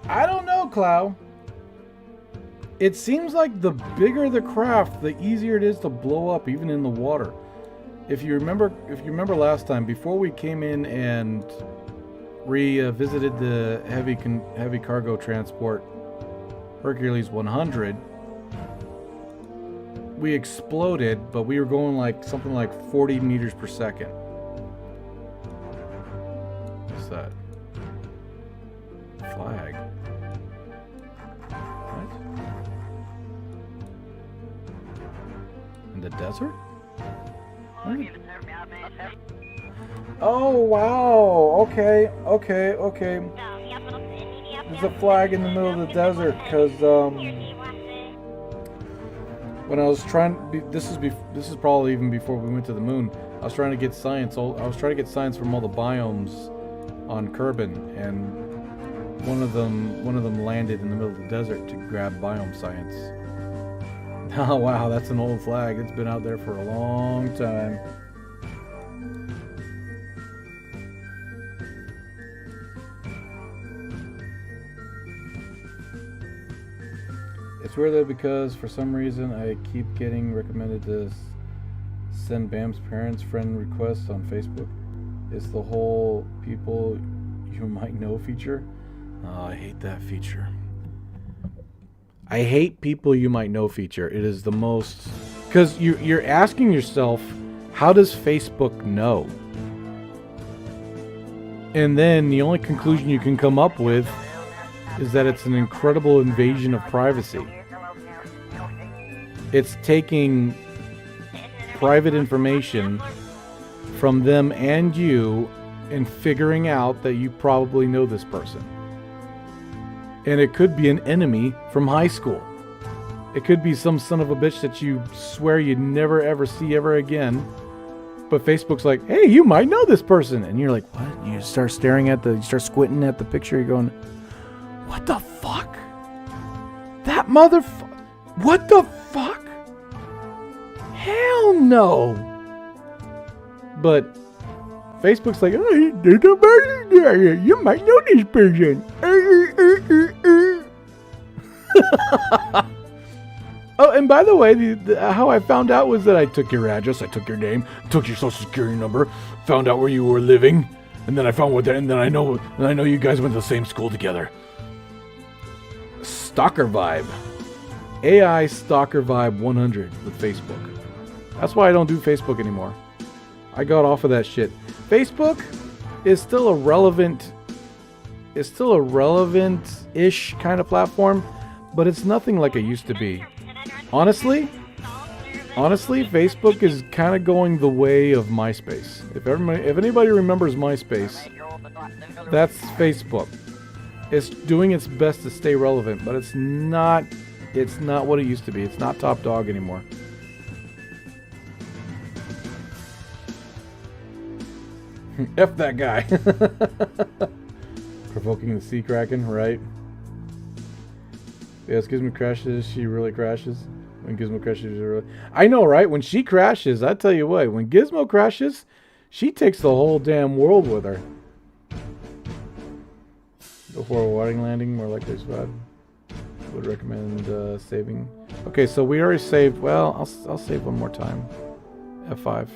I don't know, Clow. It seems like the bigger the craft, the easier it is to blow up, even in the water. If you remember last time, before we came in and revisited the heavy cargo transport Hercules 100, we exploded, but we were going like something like 40 meters per second. What's that? Flag. the desert? Oh, wow. Okay. There's a flag in the middle of the desert because when I was trying to this is probably even before we went to the moon. I was trying to get science. I was trying to get science from all the biomes on Kerbal, and one of them landed in the middle of the desert to grab biome science. Oh wow, that's an old flag. It's been out there for a long time. It's weird though, because for some reason I keep getting recommended to send Bam's parents friend requests on Facebook. It's the whole people you might know feature. Oh, I hate that feature. I hate people you might know feature. It is the most, because you're asking yourself, how does Facebook know? And then the only conclusion you can come up with is that it's an incredible invasion of privacy. It's taking private information from them and you and figuring out that you probably know this person. And it could be an enemy from high school. It could be some son of a bitch that you swear you'd never ever see ever again. But Facebook's like, hey, you might know this person. And you're like, what? You start you start squinting at the picture. You're going, what the fuck? That what the fuck? Hell no. But Facebook's like, oh, you might know this person. Oh, and by the way, how I found out was that I took your address, I took your name, took your social security number, found out where you were living, and then I found and then I know you guys went to the same school together. Stalker vibe. AI stalker vibe 100 with Facebook. That's why I don't do Facebook anymore. I got off of that shit. Facebook is still a relevant-ish kind of platform, but it's nothing like it used to be. Honestly, Facebook is kind of going the way of MySpace. If anybody remembers MySpace, that's Facebook. It's doing its best to stay relevant, but it's not what it used to be. It's not top dog anymore. F that guy. Provoking the sea kraken, right? Yes, Gizmo crashes. She really crashes. When Gizmo crashes, she really... I know, right? When she crashes, I tell you what. When Gizmo crashes, she takes the whole damn world with her. Before a water landing, more likely spot. Would recommend saving. Okay, so we already saved. Well, I'll save one more time. F5.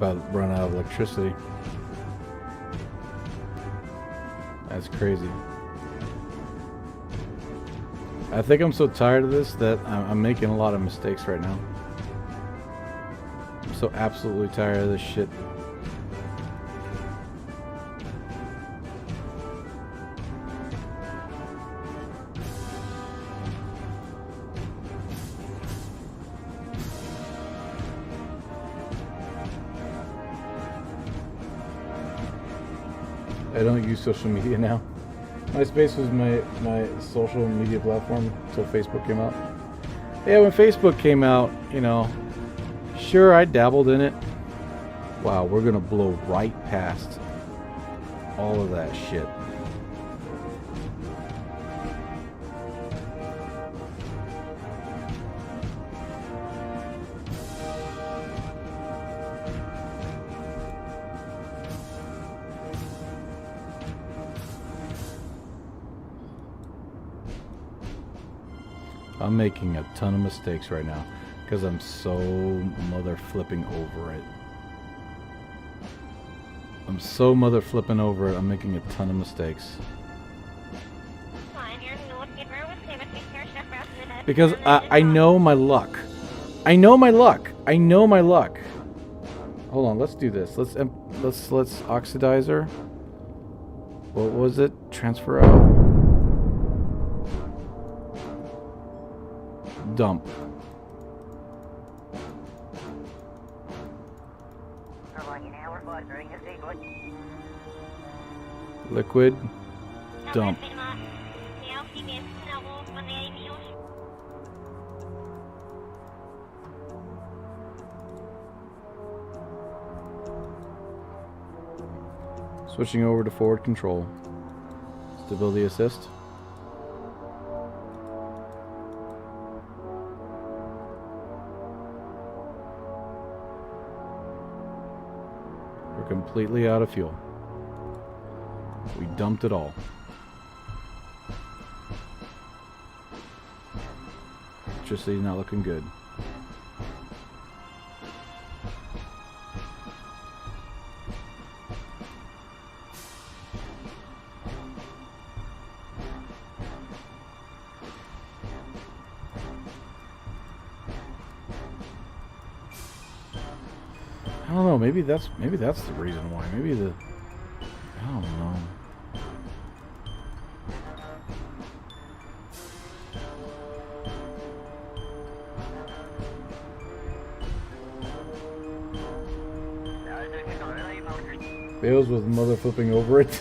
About to run out of electricity. That's crazy. I think I'm so tired of this that I'm making a lot of mistakes right now. I'm so absolutely tired of this shit. I don't use social media now. MySpace was my social media platform until Facebook came out. Yeah, when Facebook came out, you know, sure, I dabbled in it. Wow, we're gonna blow right past all of that shit. I'm making a ton of mistakes right now because I'm so mother flipping over it. I'm so mother flipping over it. I'm making a ton of mistakes. Because I know my luck. I know my luck. I know my luck. Hold on, let's do this. Let's oxidizer. What was it? Transfer out. Dump. Liquid. Dump. Switching over to forward control. Stability assist. We're completely out of fuel. We dumped it all. Electricity not looking good. I don't know, maybe that's the reason why. Maybe the I don't know. Bales was mother flipping over it.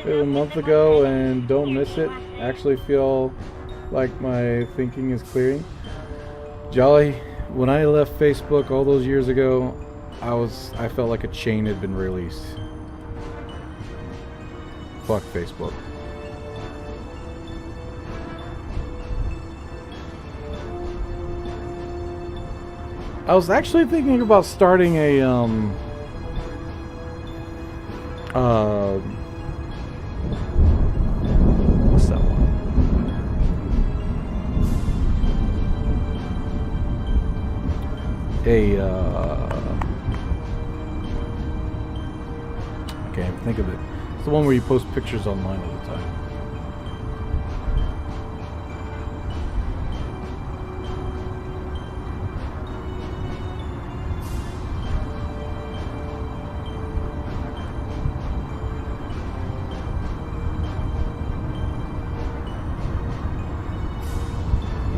A month ago and don't miss it. Actually feel like my thinking is clearing. Jolly, when I left Facebook all those years ago, I felt like a chain had been released. Fuck Facebook. I was actually thinking about starting a what's that one? I can't even think of it. It's the one where you post pictures online all the time.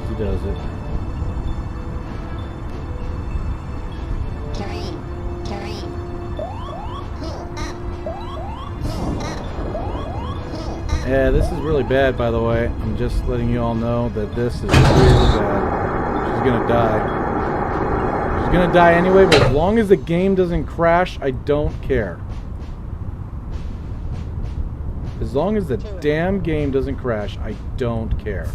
Easy does it. Yeah, this is really bad, by the way. I'm just letting you all know that this is really bad. She's gonna die. She's gonna die anyway, but as long as the game doesn't crash, I don't care. As long as the damn game doesn't crash, I don't care.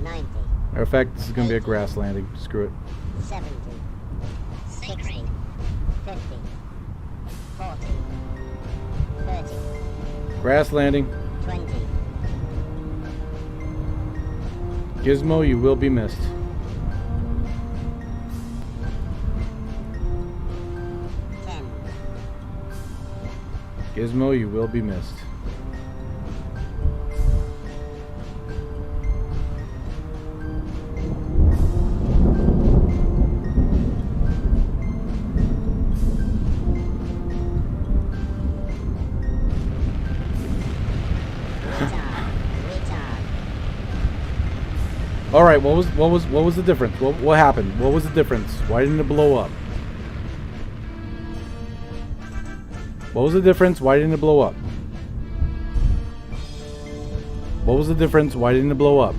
90. Matter of fact, this is going to be a grass landing. Screw it. 70. 60. 50. 40. 30. Grass landing. 20. Gizmo, you will be missed. Gizmo, you will be missed. All right, what was the difference? What happened? What was the difference? Why didn't it blow up? What was the difference? Why didn't it blow up? What was the difference? Why didn't it blow up?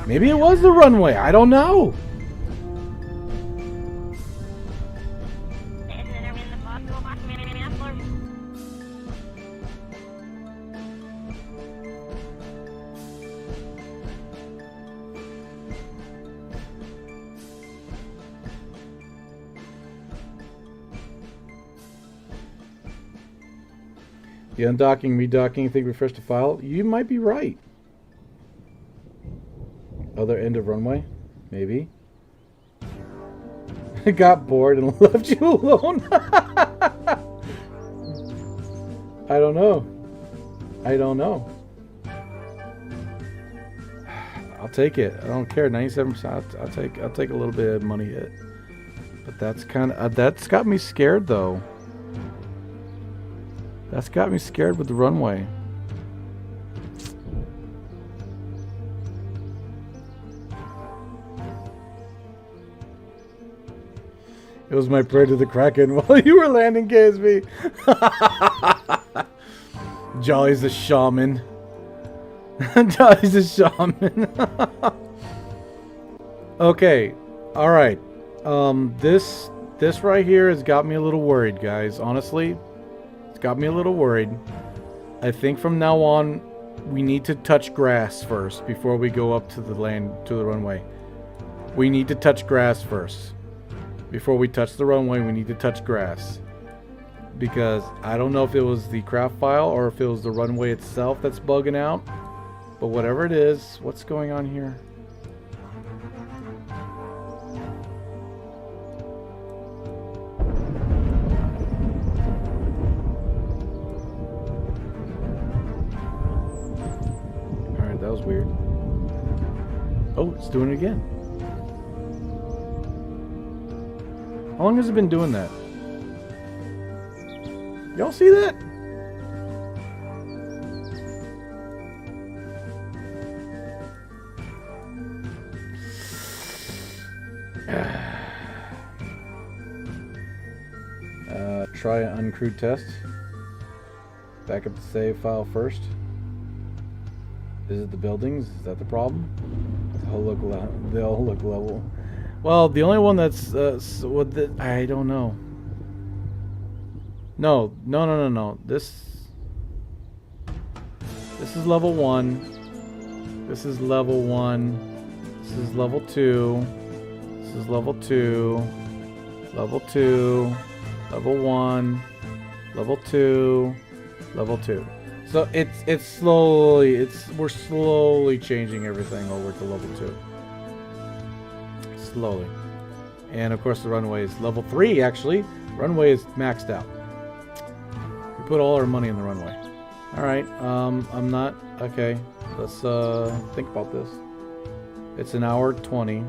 Maybe it was the runway. I don't know. The undocking, redocking, think refresh the file. You might be right. Other end of runway? Maybe. I got bored and left you alone. I don't know. I don't know. I'll take it. I don't care. 97%. I'll take a little bit of money hit. But that's kind of that's got me scared though. That's got me scared with the runway. It was my prayer to the Kraken while you were landing, KSP. Jolly's a shaman. Jolly's a shaman. Okay. Alright. This right here has got me a little worried, guys. Honestly. It's got me a little worried. I think from now on, we need to touch grass first before we go up to the runway. We need to touch grass first. Before we touch the runway, we need to touch grass. Because I don't know if it was the craft file or if it was the runway itself that's bugging out. But whatever it is, what's going on here? Alright, that was weird. Oh, it's doing it again. How long has it been doing that? Y'all see that? Try an uncrewed test. Back up the save file first. Visit the buildings. Is that the problem? They all look level. Well, the only one that's I don't know. No. This is level 1. This is level 1. This is level 2. This is level 2. Level 2. Level 1. Level 2. Level 2. So we're slowly changing everything over to level 2. Slowly. And of course the runway is level 3 actually. Runway is maxed out. We put all our money in the runway. Alright, I'm not okay. Let's think about this. It's an hour 20.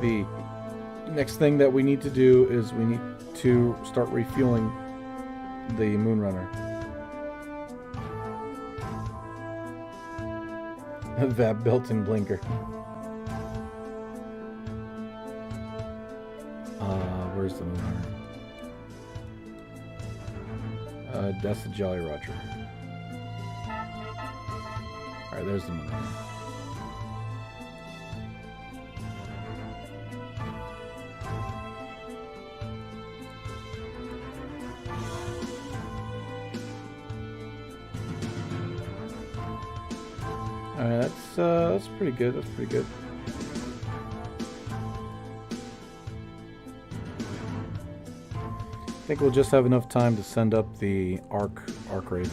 The next thing that we need to do is we need to start refueling the Moonrunner. That built-in blinker. Where's the Moonrunner? That's the Jolly Roger. Alright, there's the Moonrunner. Alright, that's pretty good. That's pretty good. I think we'll just have enough time to send up the Arc Raven.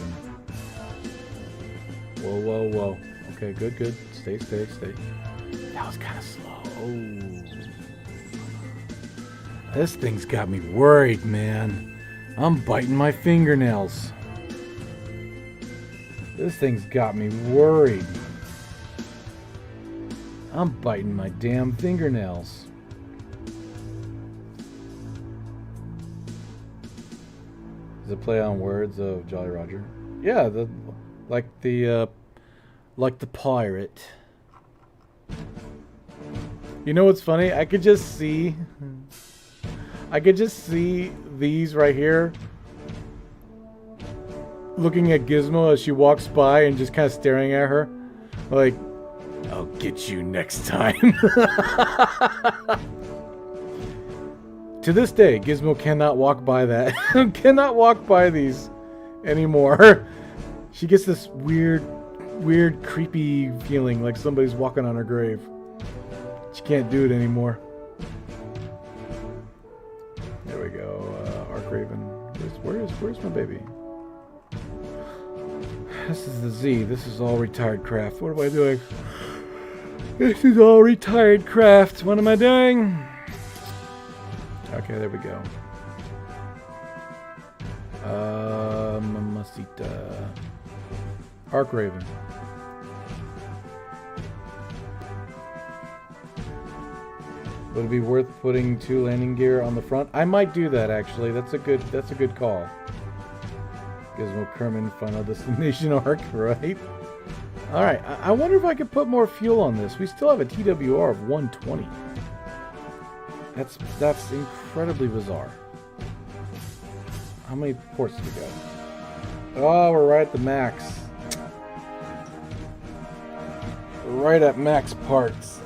Whoa. Okay, good. Stay. That was kind of slow. Oh. This thing's got me worried, man. I'm biting my fingernails. This thing's got me worried. I'm biting my damn fingernails. Is it play on words of Jolly Roger? Yeah, like the pirate. You know what's funny? I could just see these right here looking at Gizmo as she walks by and just kind of staring at her like, I'll get you next time. To this day, Gizmo cannot walk by that. Cannot walk by these anymore. She gets this weird, creepy feeling like somebody's walking on her grave. She can't do it anymore. There we go. Arc Raven. Where's my baby? This is the Z. This is all retired craft. What am I doing? This is all retired craft. What am I doing? Okay, there we go. Mamacita. Arc Raven. Would it be worth putting 2 landing gear on the front? I might do that actually. That's a good call. Gizmo Kerman Final Destination Arc, right? Alright, I wonder if I could put more fuel on this. We still have a TWR of 120. That's incredibly bizarre. How many ports do we got? Oh, we're right at the max. We're right at max parts.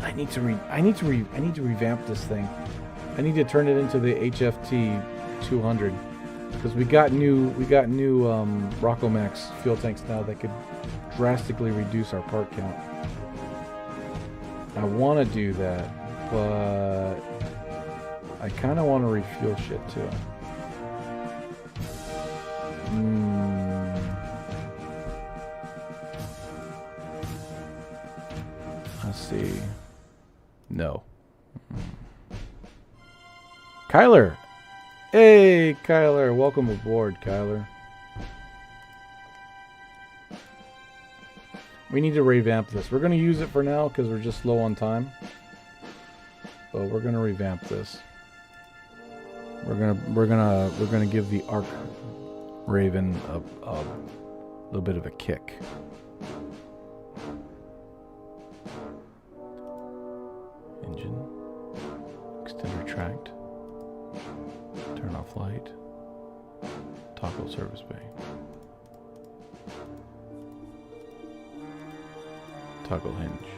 I need to revamp this thing. I need to turn it into the HFT 200 because we got new Rockomax fuel tanks now that could drastically reduce our part count. I want to do that, but I kind of want to refuel shit too. Let's see. No. Kyler! Hey, Kyler! Welcome aboard, Kyler. We need to revamp this. We're going to use it for now because we're just low on time. But we're going to revamp this. We're gonna give the Arc Raven a little bit of a kick. Engine. Extend retract. Turn off light. Toggle service bay. Toggle hinge.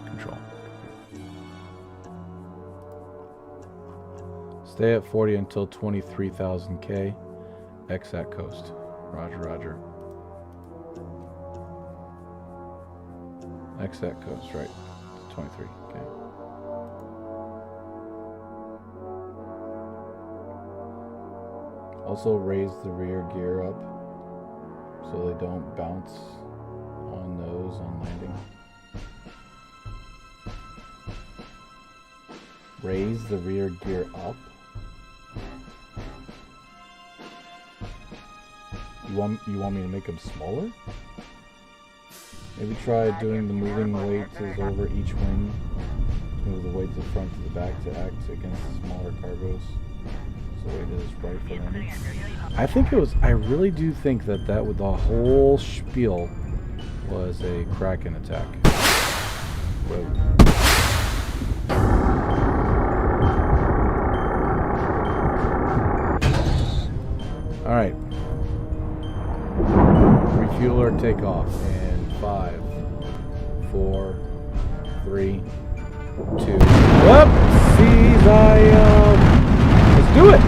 Control. Stay at 40 until 23,000 K. Exit coast. Roger, roger. Exit coast, right. 23, okay. Also raise the rear gear up so they don't bounce on nose on landing. Raise the rear gear up. You want me to make them smaller? Maybe try doing the moving weights is over each wing. Move the weight to the front to the back to act against the smaller cargoes. So it is right for landing. I think it was. I really do think that with the whole spiel was a Kraken attack. Whoa. All right. Refuel or take off in 5, 4, 3, 2. Whoopsies! Let's do it.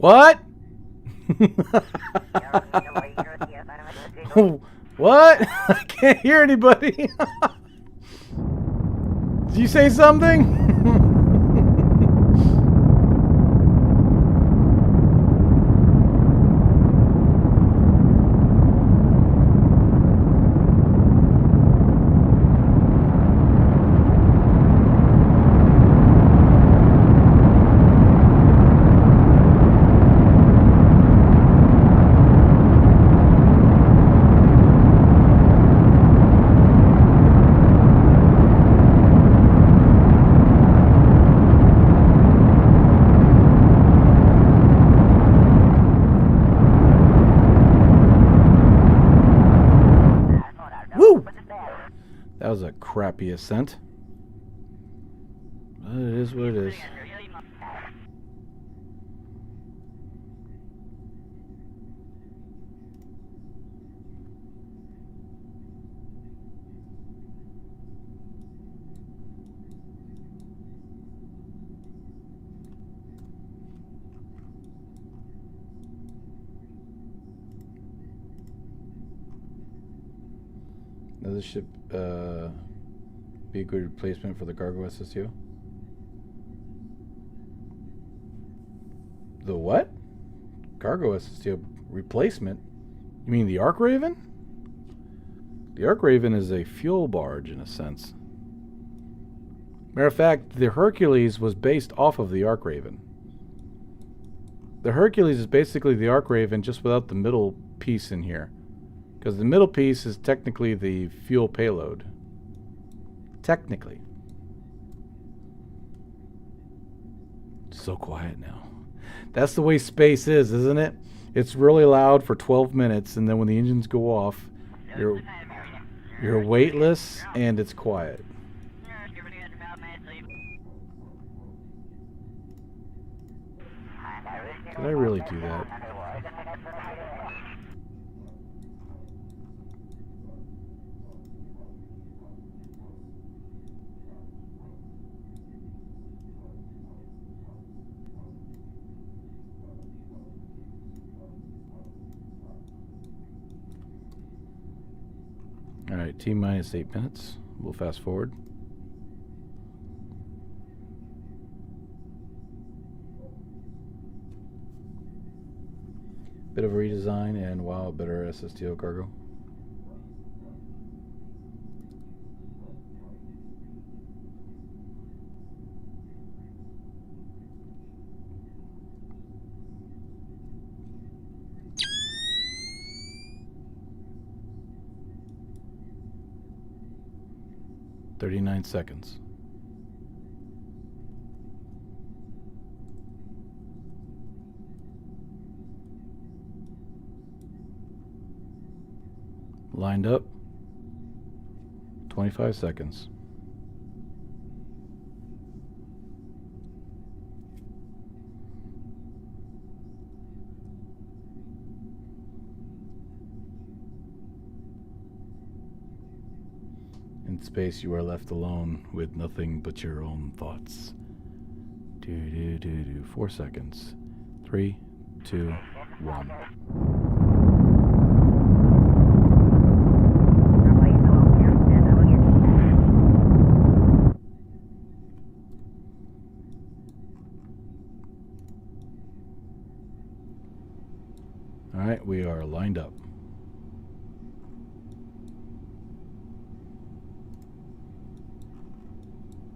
What? What? I can't hear anybody. Did you say something? That was a crappy ascent. But it is what it is. Now this ship be a good replacement for the cargo SSTO. The what? Cargo SSTO replacement? You mean the Ark Raven? The Ark Raven is a fuel barge in a sense. Matter of fact, the Hercules was based off of the Ark Raven. The Hercules is basically the Ark Raven just without the middle piece in here. Because the middle piece is technically the fuel payload. Technically. So quiet now. That's the way space is, isn't it? It's really loud for 12 minutes, and then when the engines go off, you're weightless and it's quiet. Did I really do that? Alright, T-minus 8 minutes. We'll fast forward. Bit of a redesign and wow, better SSTO cargo. "39 seconds. Lined up. 25 seconds. In space, you are left alone with nothing but your own thoughts. 4 seconds. 3, 2, 1. Alright, we are lined up.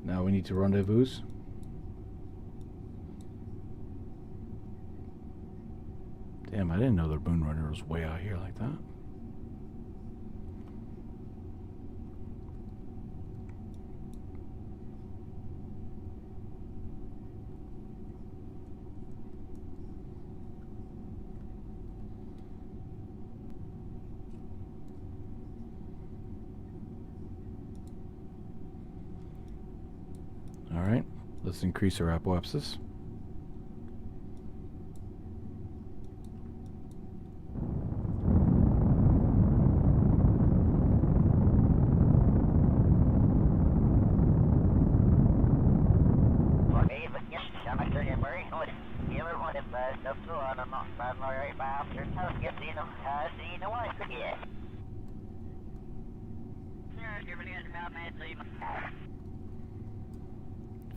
Now we need to rendezvous. Damn, I didn't know the Moonrunner was way out here like that. Alright, let's increase our apoapsis.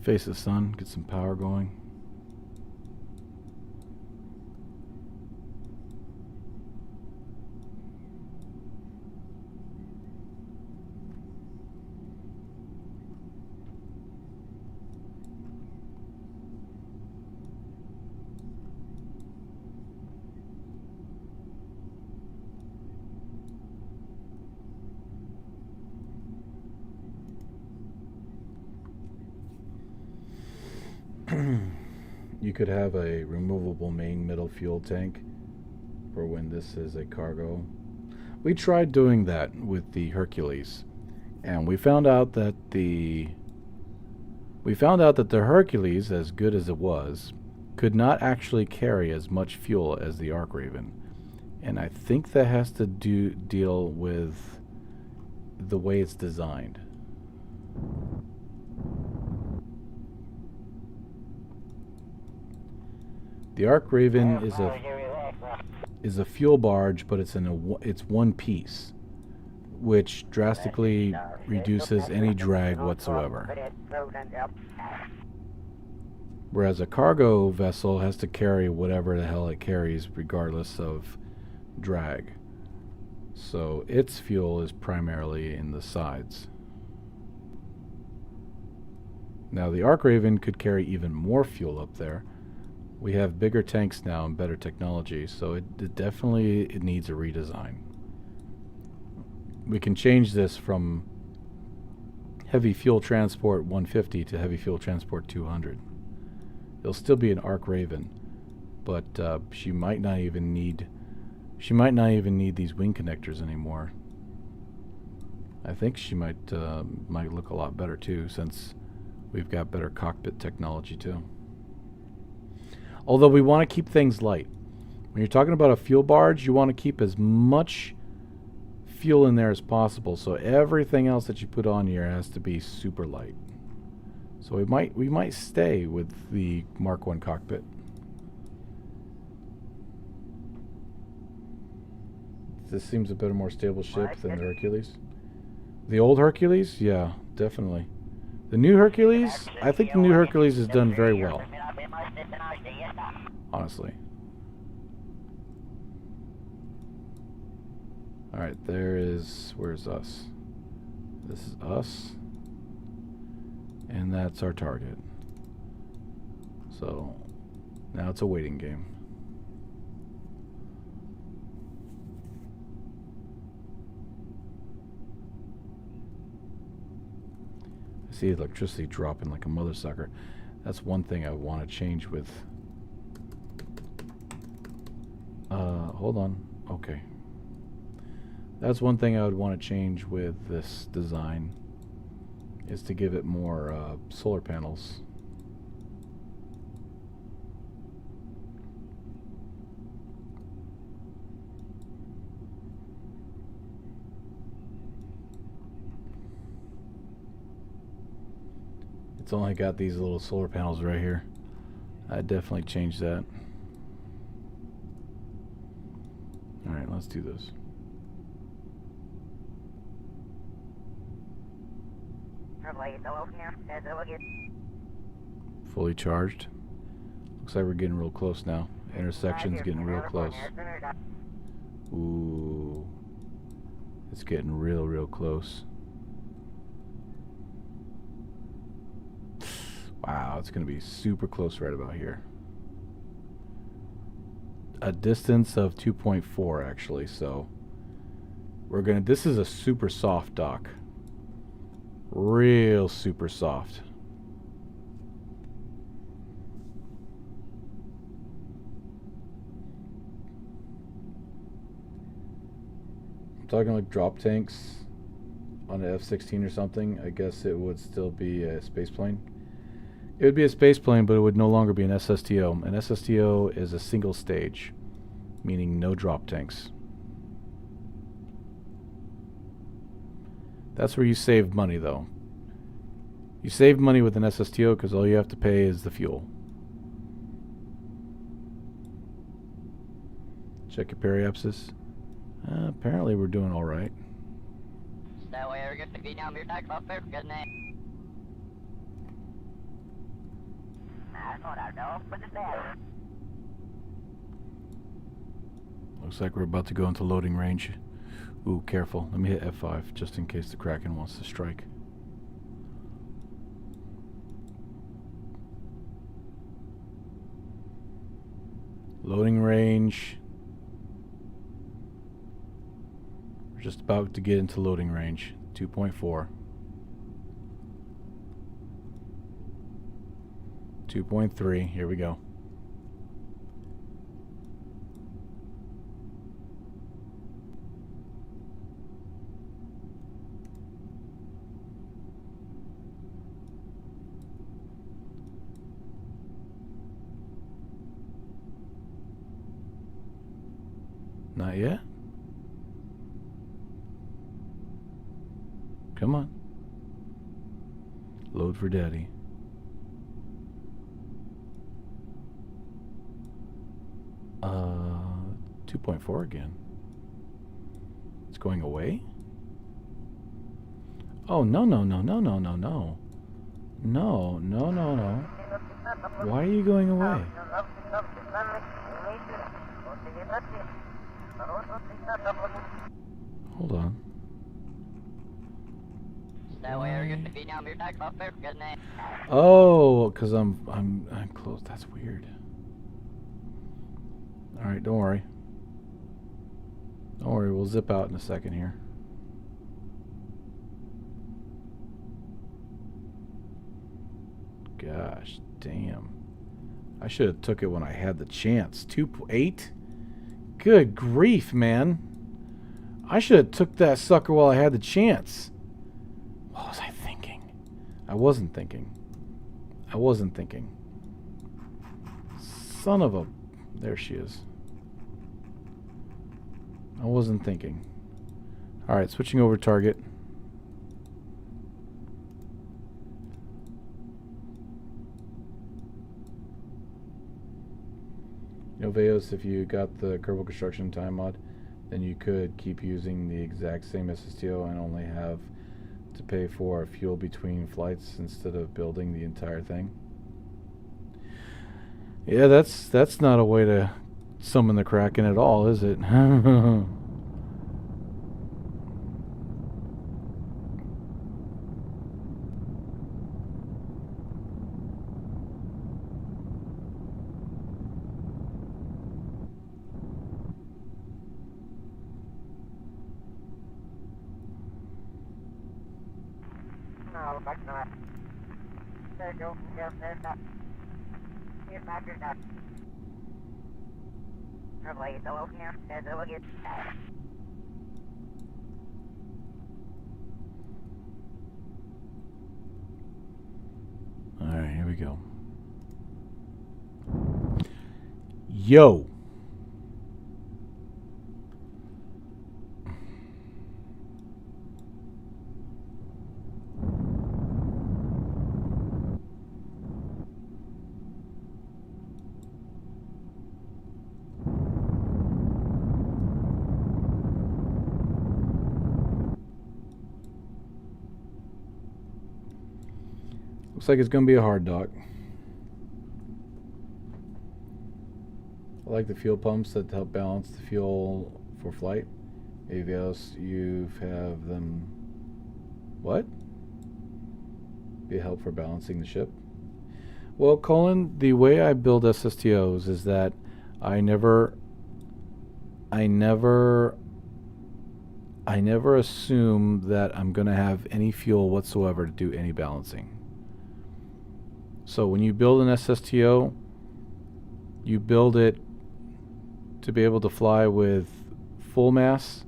Face the sun, get some power going. You could have a removable main middle fuel tank for when this is a cargo. We tried doing that with the Hercules, and we found out that the Hercules, as good as it was, could not actually carry as much fuel as the Ark Raven. And I think that has to deal with the way it's designed. The Ark Raven is a fuel barge, but it's it's one piece, which drastically reduces any drag whatsoever. Whereas a cargo vessel has to carry whatever the hell it carries, regardless of drag. So its fuel is primarily in the sides. Now the Ark Raven could carry even more fuel up there. We have bigger tanks now and better technology, so it definitely needs a redesign. We can change this from heavy fuel transport 150 to heavy fuel transport 200. It'll still be an Ark Raven, but she might not even need these wing connectors anymore. I think she might look a lot better too, since we've got better cockpit technology too. Although we want to keep things light. When you're talking about a fuel barge, you want to keep as much fuel in there as possible, so everything else that you put on here has to be super light. So we might stay with the Mark 1 cockpit. This seems a better, more stable ship than the Hercules. The old Hercules? Yeah, definitely. The new Hercules? I think the new Hercules is done very well. Honestly. Alright, where's us? This is us. And that's our target. So, now it's a waiting game. I see electricity dropping like a mother sucker. That's one thing I want to change with... hold on. Okay. That's one thing I would want to change with this design, is to give it more solar panels. It's only got these little solar panels right here. I'd definitely change that. Alright, let's do this. Fully charged. Looks like we're getting real close now. Intersection's getting real close. Ooh. It's getting real close. Wow, it's going to be super close right about here. A distance of 2.4 actually, so this is a super soft dock. Real super soft. I'm talking like drop tanks on an F-16 or something. I guess it would still be a space plane. It would be a space plane, but it would no longer be an SSTO. An SSTO is a single stage, meaning no drop tanks. That's where you save money, though. You save money with an SSTO because all you have to pay is the fuel. Check your periapsis. Apparently we're doing all right. Looks like we're about to go into loading range. Ooh, careful. Let me hit F5 just in case the Kraken wants to strike. Loading range. We're just about to get into loading range. 2.4. 2.3. Here we go. Not yet. Come on. Load for daddy. Uh, 2.4 again. It's going away? Oh, no, no, no, no, no, no, no. No, no, no, no. Why are you going away? Hold on. Oh, because I'm close. That's weird. All right, don't worry. Don't worry, we'll zip out in a second here. Gosh, damn. I should have took it when I had the chance. 2.8? Good grief, man. I should have took that sucker while I had the chance. What was I thinking? I wasn't thinking. I wasn't thinking. Son of a... There she is. I wasn't thinking. Alright, switching over target. You know, Veos, if you got the Kerbal Construction Time mod, then you could keep using the exact same SSTO and only have to pay for fuel between flights instead of building the entire thing. Yeah, that's not a way to summon the Kraken at all, is it? Alright, here we go. Yo! Looks like it's going to be a hard dock. I like the fuel pumps that help balance the fuel for flight. Maybe else you have them... What? Be a help for balancing the ship? Well, Colin, the way I build SSTOs is that I never assume that I'm going to have any fuel whatsoever to do any balancing. So when you build an SSTO, you build it to be able to fly with full mass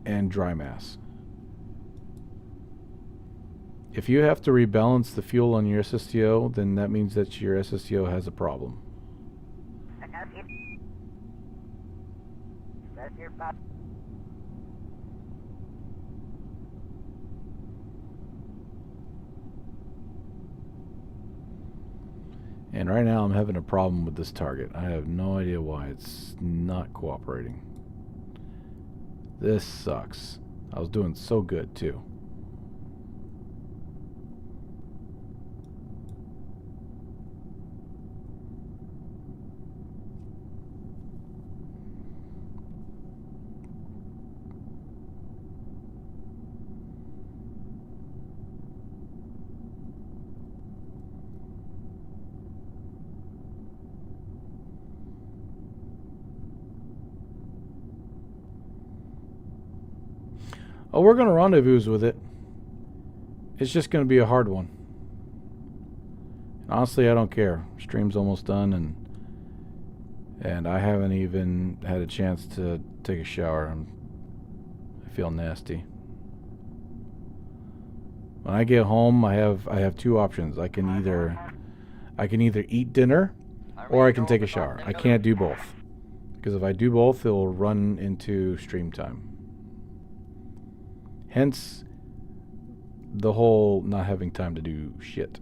and dry mass. If you have to rebalance the fuel on your SSTO, then that means that your SSTO has a problem. And right now I'm having a problem with this target. I have no idea why it's not cooperating. This sucks. I was doing so good too. Oh, we're going to rendezvous with it. It's just going to be a hard one. Honestly, I don't care. Stream's almost done, and I haven't even had a chance to take a shower. I feel nasty. When I get home, I have two options. I can either eat dinner or I can take a shower. I can't do both. Because if I do both, it will run into stream time. Hence, the whole not having time to do shit.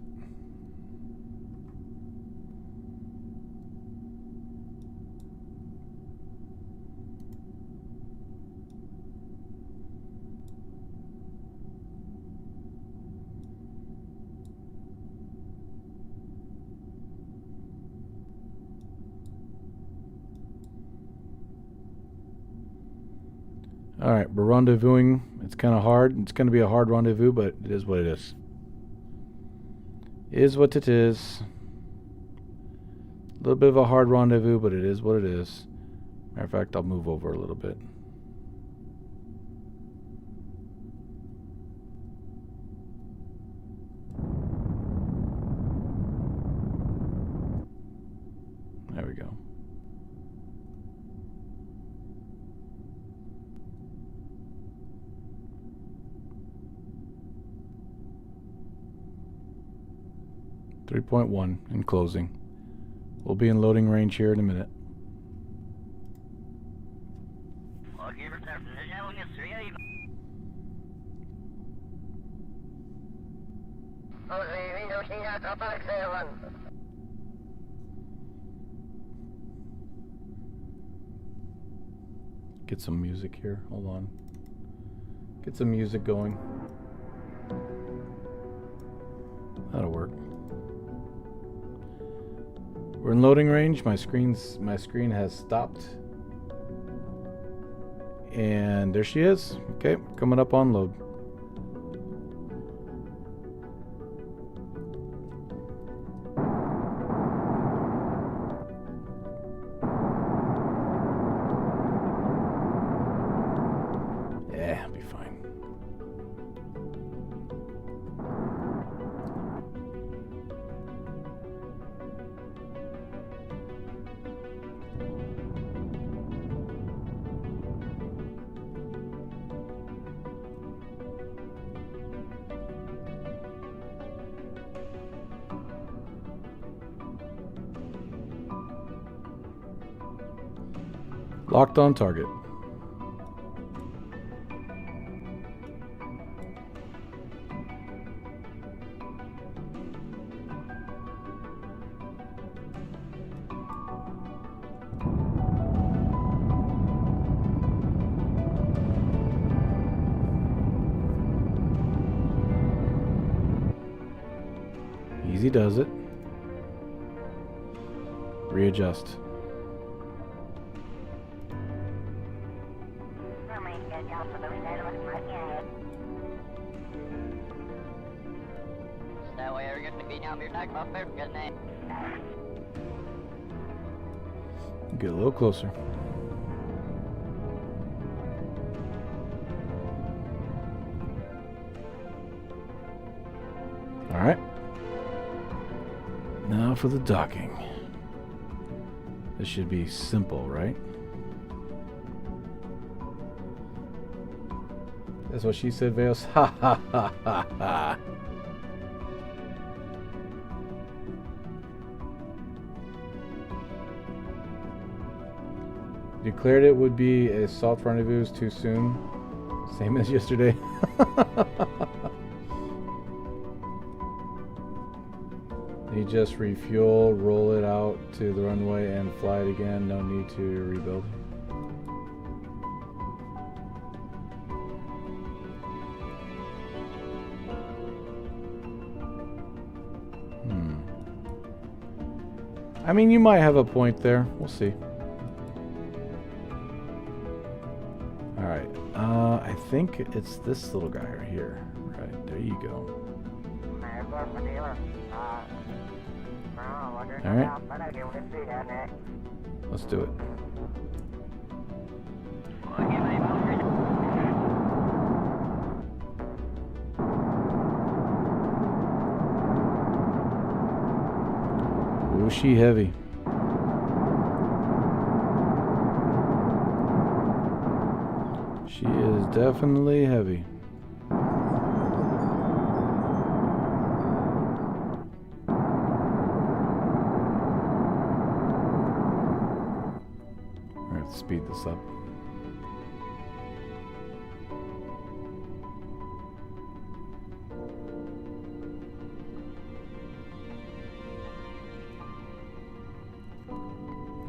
Alright, we're rendezvousing. It's kind of hard. It's going to be a hard rendezvous, but it is what it is. It is what it is. A little bit of a hard rendezvous, but it is what it is. Matter of fact, I'll move over a little bit. There we go. .1 in closing. We'll be in loading range here in a minute. Get some music here. Hold on. Get some music going. That'll work. We're in loading range. My screen has stopped. And there she is. Okay, coming up on load. Yeah, I'll be fine. Locked on target. Easy does it. Readjust. Get a little closer. All right. Now for the docking. This should be simple, right? That's what she said, Veos. Ha ha ha ha ha. Declared it would be a soft rendezvous too soon. Same as yesterday. You just refuel, roll it out to the runway, and fly it again. No need to rebuild. I mean, you might have a point there. We'll see. Alright. I think it's this little guy right here. Right, there you go. Alright. Let's do it. Ooh, she heavy. She is definitely heavy. I have to speed this up.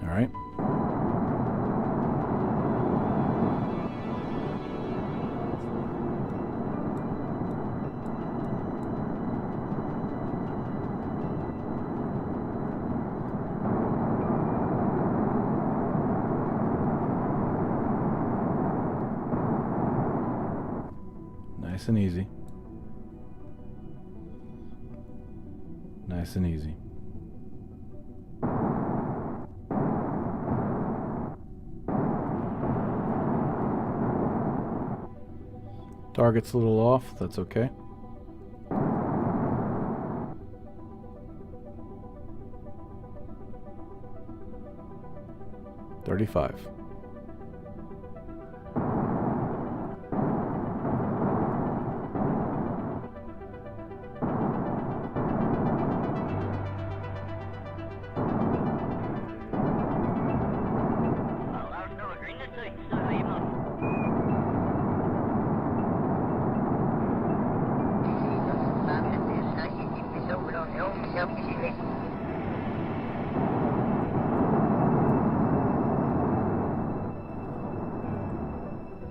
All right. Nice and easy. Nice and easy. Target's a little off, that's okay. $35.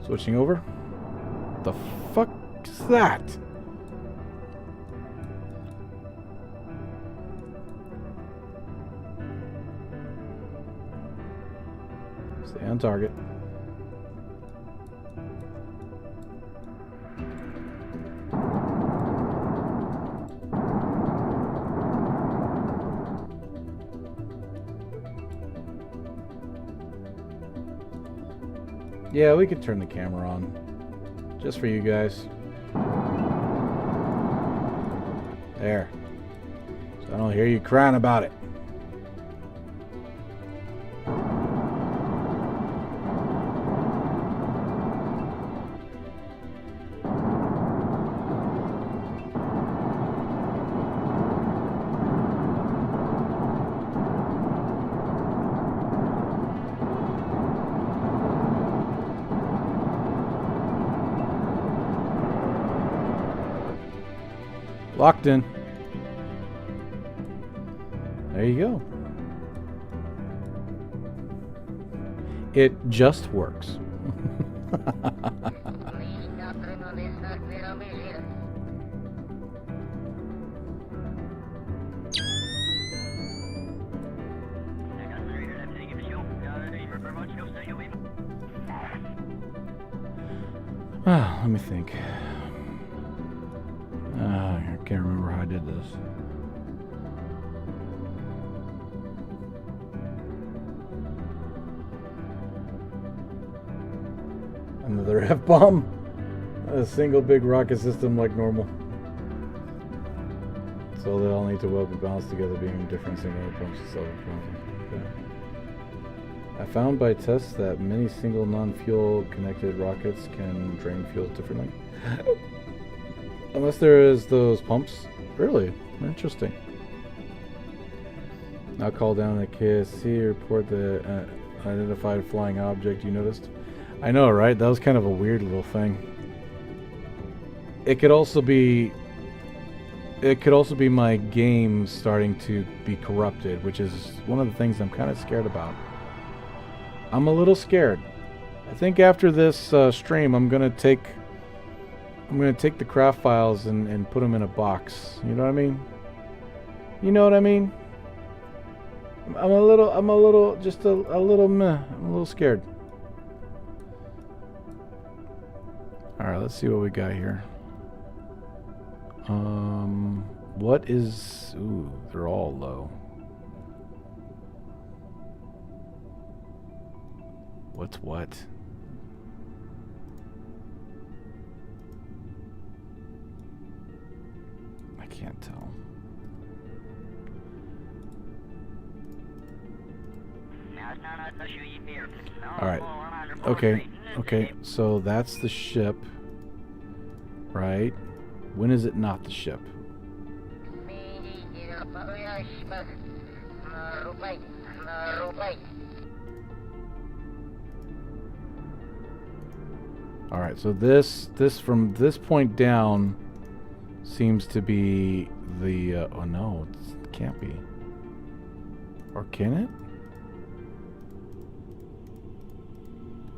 Switching over. The fuck is that? Stay on target. Yeah, we could turn the camera on. Just for you guys. There. So I don't hear you crying about it. Locked in. There you go. It just works. Let me think. I can't remember how I did this. Another F-bomb. A single big rocket system like normal. So they all need to well be balanced together, being different single pumps and okay. I found by tests that many single non-fuel connected rockets can drain fuel differently. Unless there is those pumps. Really? Interesting. Now call down the KSC, report the identified flying object you noticed. I know, right? That was kind of a weird little thing. It could also be it could also be my game starting to be corrupted, which is one of the things I'm kind of scared about. I'm a little scared. I think after this stream, I'm gonna take the craft files and put them in a box. You know what I mean? You know what I mean? I'm a little, just a little meh. I'm a little scared. All right, let's see what we got here. What is? Ooh, they're all low. What's what? I can't tell. All right. Okay. Okay. So that's the ship, right? When is it not the ship? All right. So this from this point down seems to be the. Oh no, it can't be. Or can it?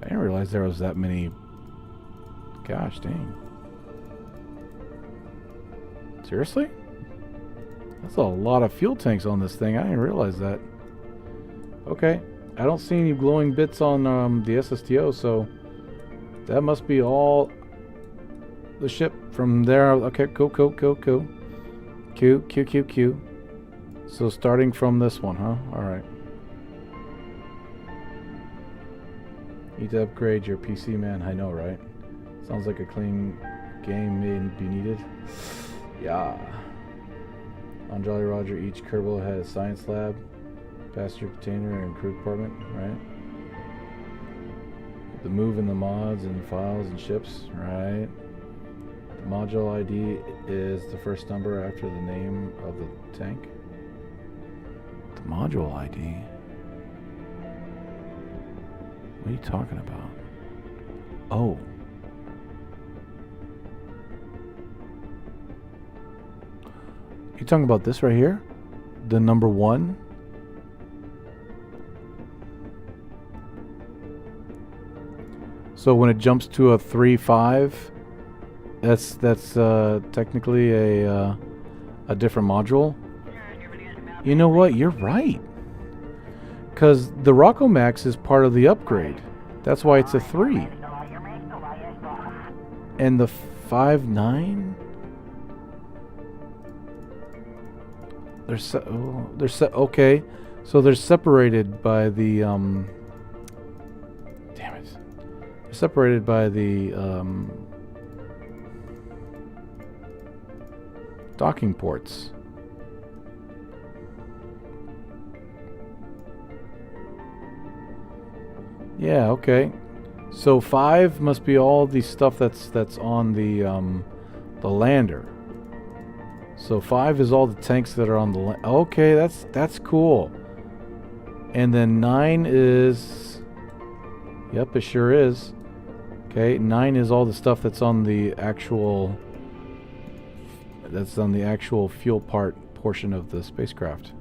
I didn't realize there was that many. Gosh dang. Seriously? That's a lot of fuel tanks on this thing. I didn't realize that. Okay. I don't see any glowing bits on the SSTO, so that must be all the ship from there. Okay, cool. Q. So starting from this one, huh? Alright. Need to upgrade your PC, man. I know, right? Sounds like a clean game may be needed. Yeah. On Jolly Roger, each Kerbal has a science lab, passenger container, and crew compartment, right? The move in the mods and files and ships, right? The module ID is the first number after the name of the tank. The module ID? What are you talking about? Oh. You talking about this right here? The number 1? So when it jumps to a 3-5, that's technically a different module. You know what? You're right. Because the Rockomax is part of the upgrade. That's why it's a 3. And the 5.9? Okay. So they're separated by the damn it. They're separated by the docking ports. Yeah, okay. So 5 must be all the stuff that's on the lander. So 5 is all the tanks that are on the lander. Okay, that's cool. And then 9 is, yep, it sure is. Okay, 9 is all the stuff that's on the actual fuel portion of the spacecraft.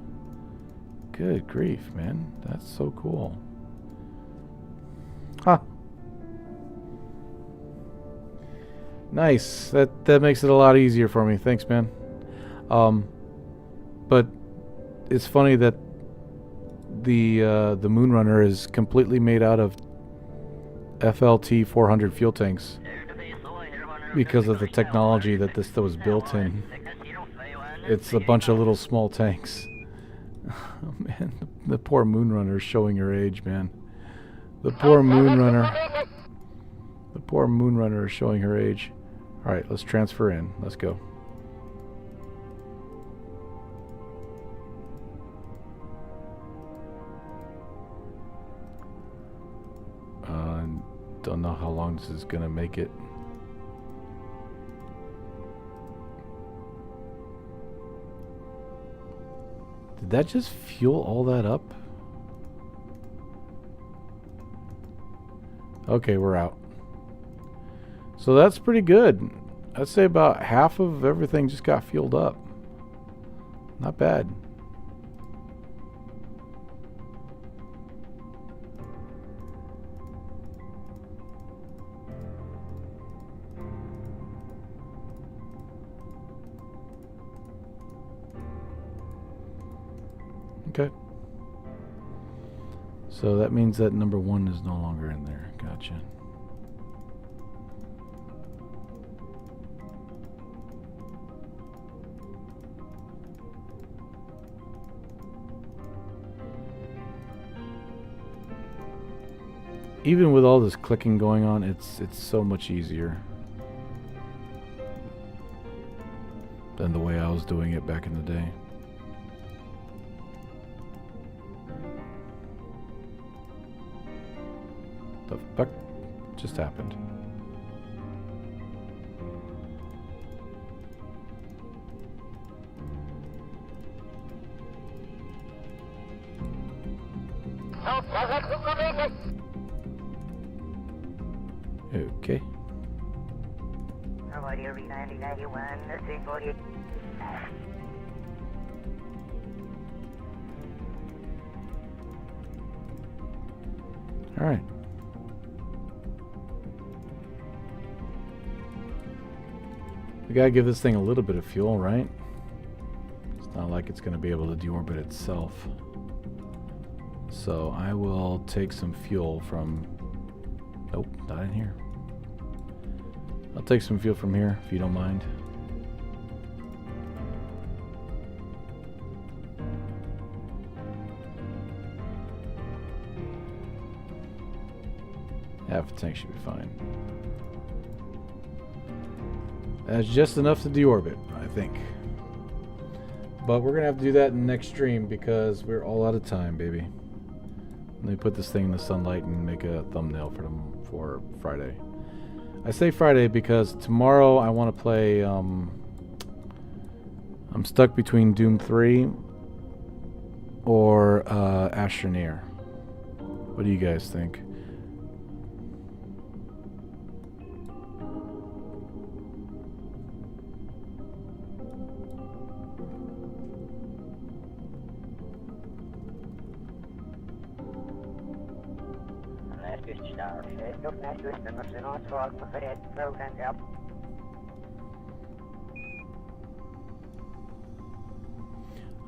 Good grief, man. That's so cool. Huh. Nice. That makes it a lot easier for me. Thanks, man. But it's funny that the Moonrunner is completely made out of FLT-400 fuel tanks because of the technology that this was built in. It's a bunch of little small tanks. Oh, man, the poor Moonrunner is showing her age, man. The poor Moonrunner. The poor Moonrunner is showing her age. Alright, let's transfer in. Let's go. Don't know how long this is gonna make it. Did that just fuel all that up? Okay, we're out. So that's pretty good. I'd say about half of everything just got fueled up. Not bad. Okay. So that means that number 1 is no longer in there. Gotcha. Even with all this clicking going on, it's so much easier than the way I was doing it back in the day. The fuck just happened? Okay. All right. We gotta give this thing a little bit of fuel, right? It's not like it's gonna be able to deorbit itself. So I will take some fuel from... Nope, not in here. I'll take some fuel from here, if you don't mind. Half a tank should be fine. That's just enough to deorbit, I think. But we're gonna have to do that in the next stream because we're all out of time, baby. Let me put this thing in the sunlight and make a thumbnail for Friday. I say Friday because tomorrow I want to play. I'm stuck between Doom 3 or Astroneer. What do you guys think?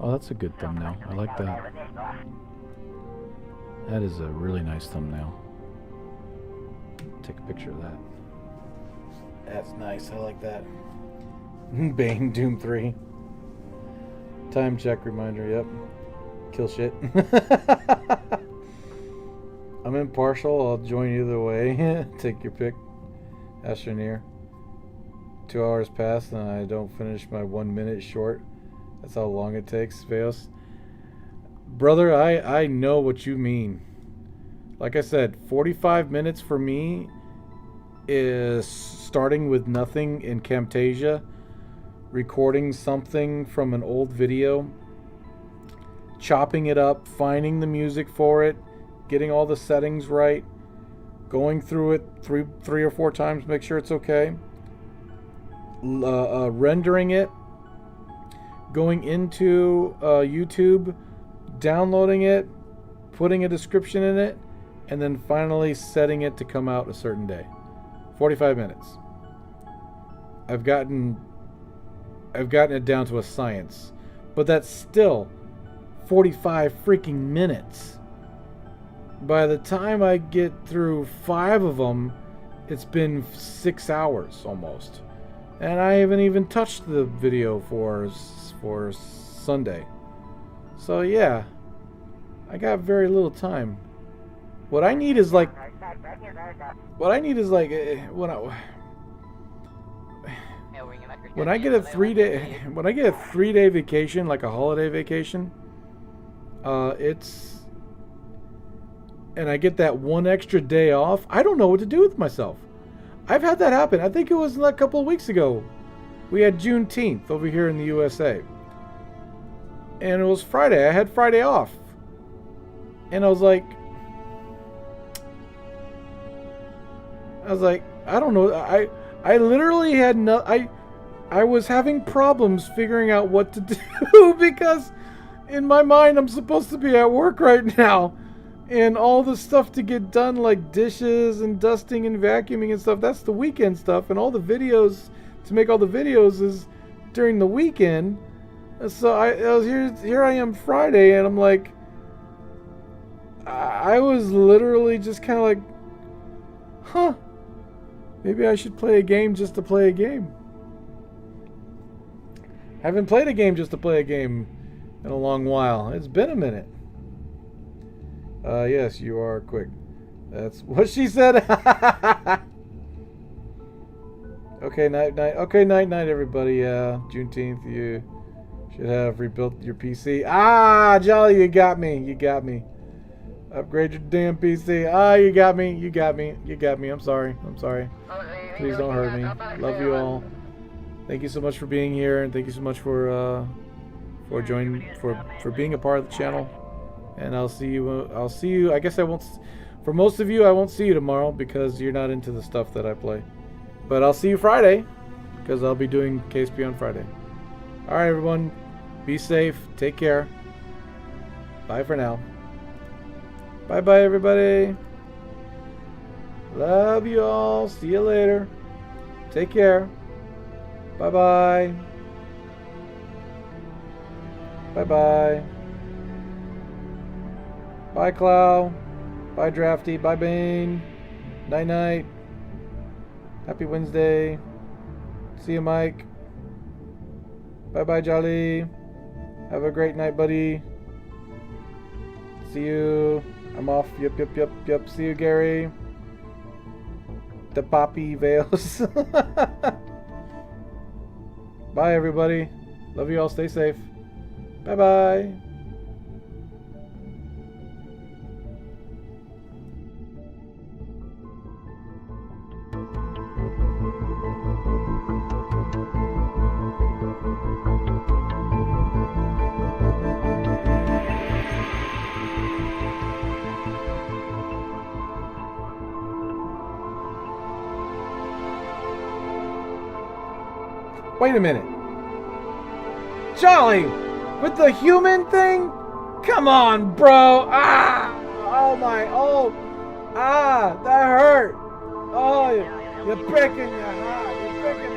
Oh, that's a good thumbnail. I like that. That is a really nice thumbnail. Take a picture of that. That's nice. I like that. Bane Doom 3. Time check reminder. Yep. Kill shit. I'm impartial. I'll join either way. Take your pick. Astroneer. 2 hours passed and I don't finish my 1 minute short. That's how long it takes, Veos. Brother, I know what you mean. Like I said, 45 minutes for me is starting with nothing in Camtasia, recording something from an old video, chopping it up, finding the music for it, getting all the settings right, going through it three or four times, make sure it's okay, rendering it, going into YouTube, downloading it, putting a description in it, and then finally setting it to come out a certain day. 45 minutes. I've gotten it down to a science, but that's still 45 freaking minutes. By the time I get through 5 of them, it's been 6 hours almost. And I haven't even touched the video for Sunday. So yeah, I got very little time. What I need is like when I get a 3-day vacation, like a holiday vacation, and I get that 1 extra day off, I don't know what to do with myself. I've had that happen. I think it was a couple of weeks ago. We had Juneteenth over here in the USA. And it was Friday. I had Friday off. And I was like, I don't know. I literally had no. I was having problems figuring out what to do because in my mind I'm supposed to be at work right now. And all the stuff to get done, like dishes and dusting and vacuuming and stuff, that's the weekend stuff. And all the videos, to make all the videos is during the weekend. So I was here I am Friday, and I'm like, I was literally just kind of like, huh, maybe I should play a game just to play a game. I haven't played a game just to play a game in a long while. It's been a minute. Yes, you are quick. That's what she said. Okay, night. Okay, night, everybody. Juneteenth, you should have rebuilt your PC. Ah, Jolly, you got me. Upgrade your damn PC. Ah, you got me. I'm sorry. Please don't hurt me. Love you all. Thank you so much for being here, and thank you so much for joining, for being a part of the channel. And I'll see you. I guess I won't. For most of you, I won't see you tomorrow because you're not into the stuff that I play. But I'll see you Friday because I'll be doing KSP on Friday. All right, everyone. Be safe. Take care. Bye for now. Bye, everybody. Love you all. See you later. Take care. Bye. Bye. Bye, Clow. Bye, Drafty. Bye, Bane. Night. Happy Wednesday. See you, Mike. Bye, Jolly. Have a great night, buddy. See you. I'm off. Yep. See you, Gary. The Poppy Veils. Bye, everybody. Love you all. Stay safe. Bye. Wait a minute. Jolly! With the human thing? Come on, bro! Ah! Oh my, oh! Ah! That hurt! Oh, you're pricking your heart. You're pricking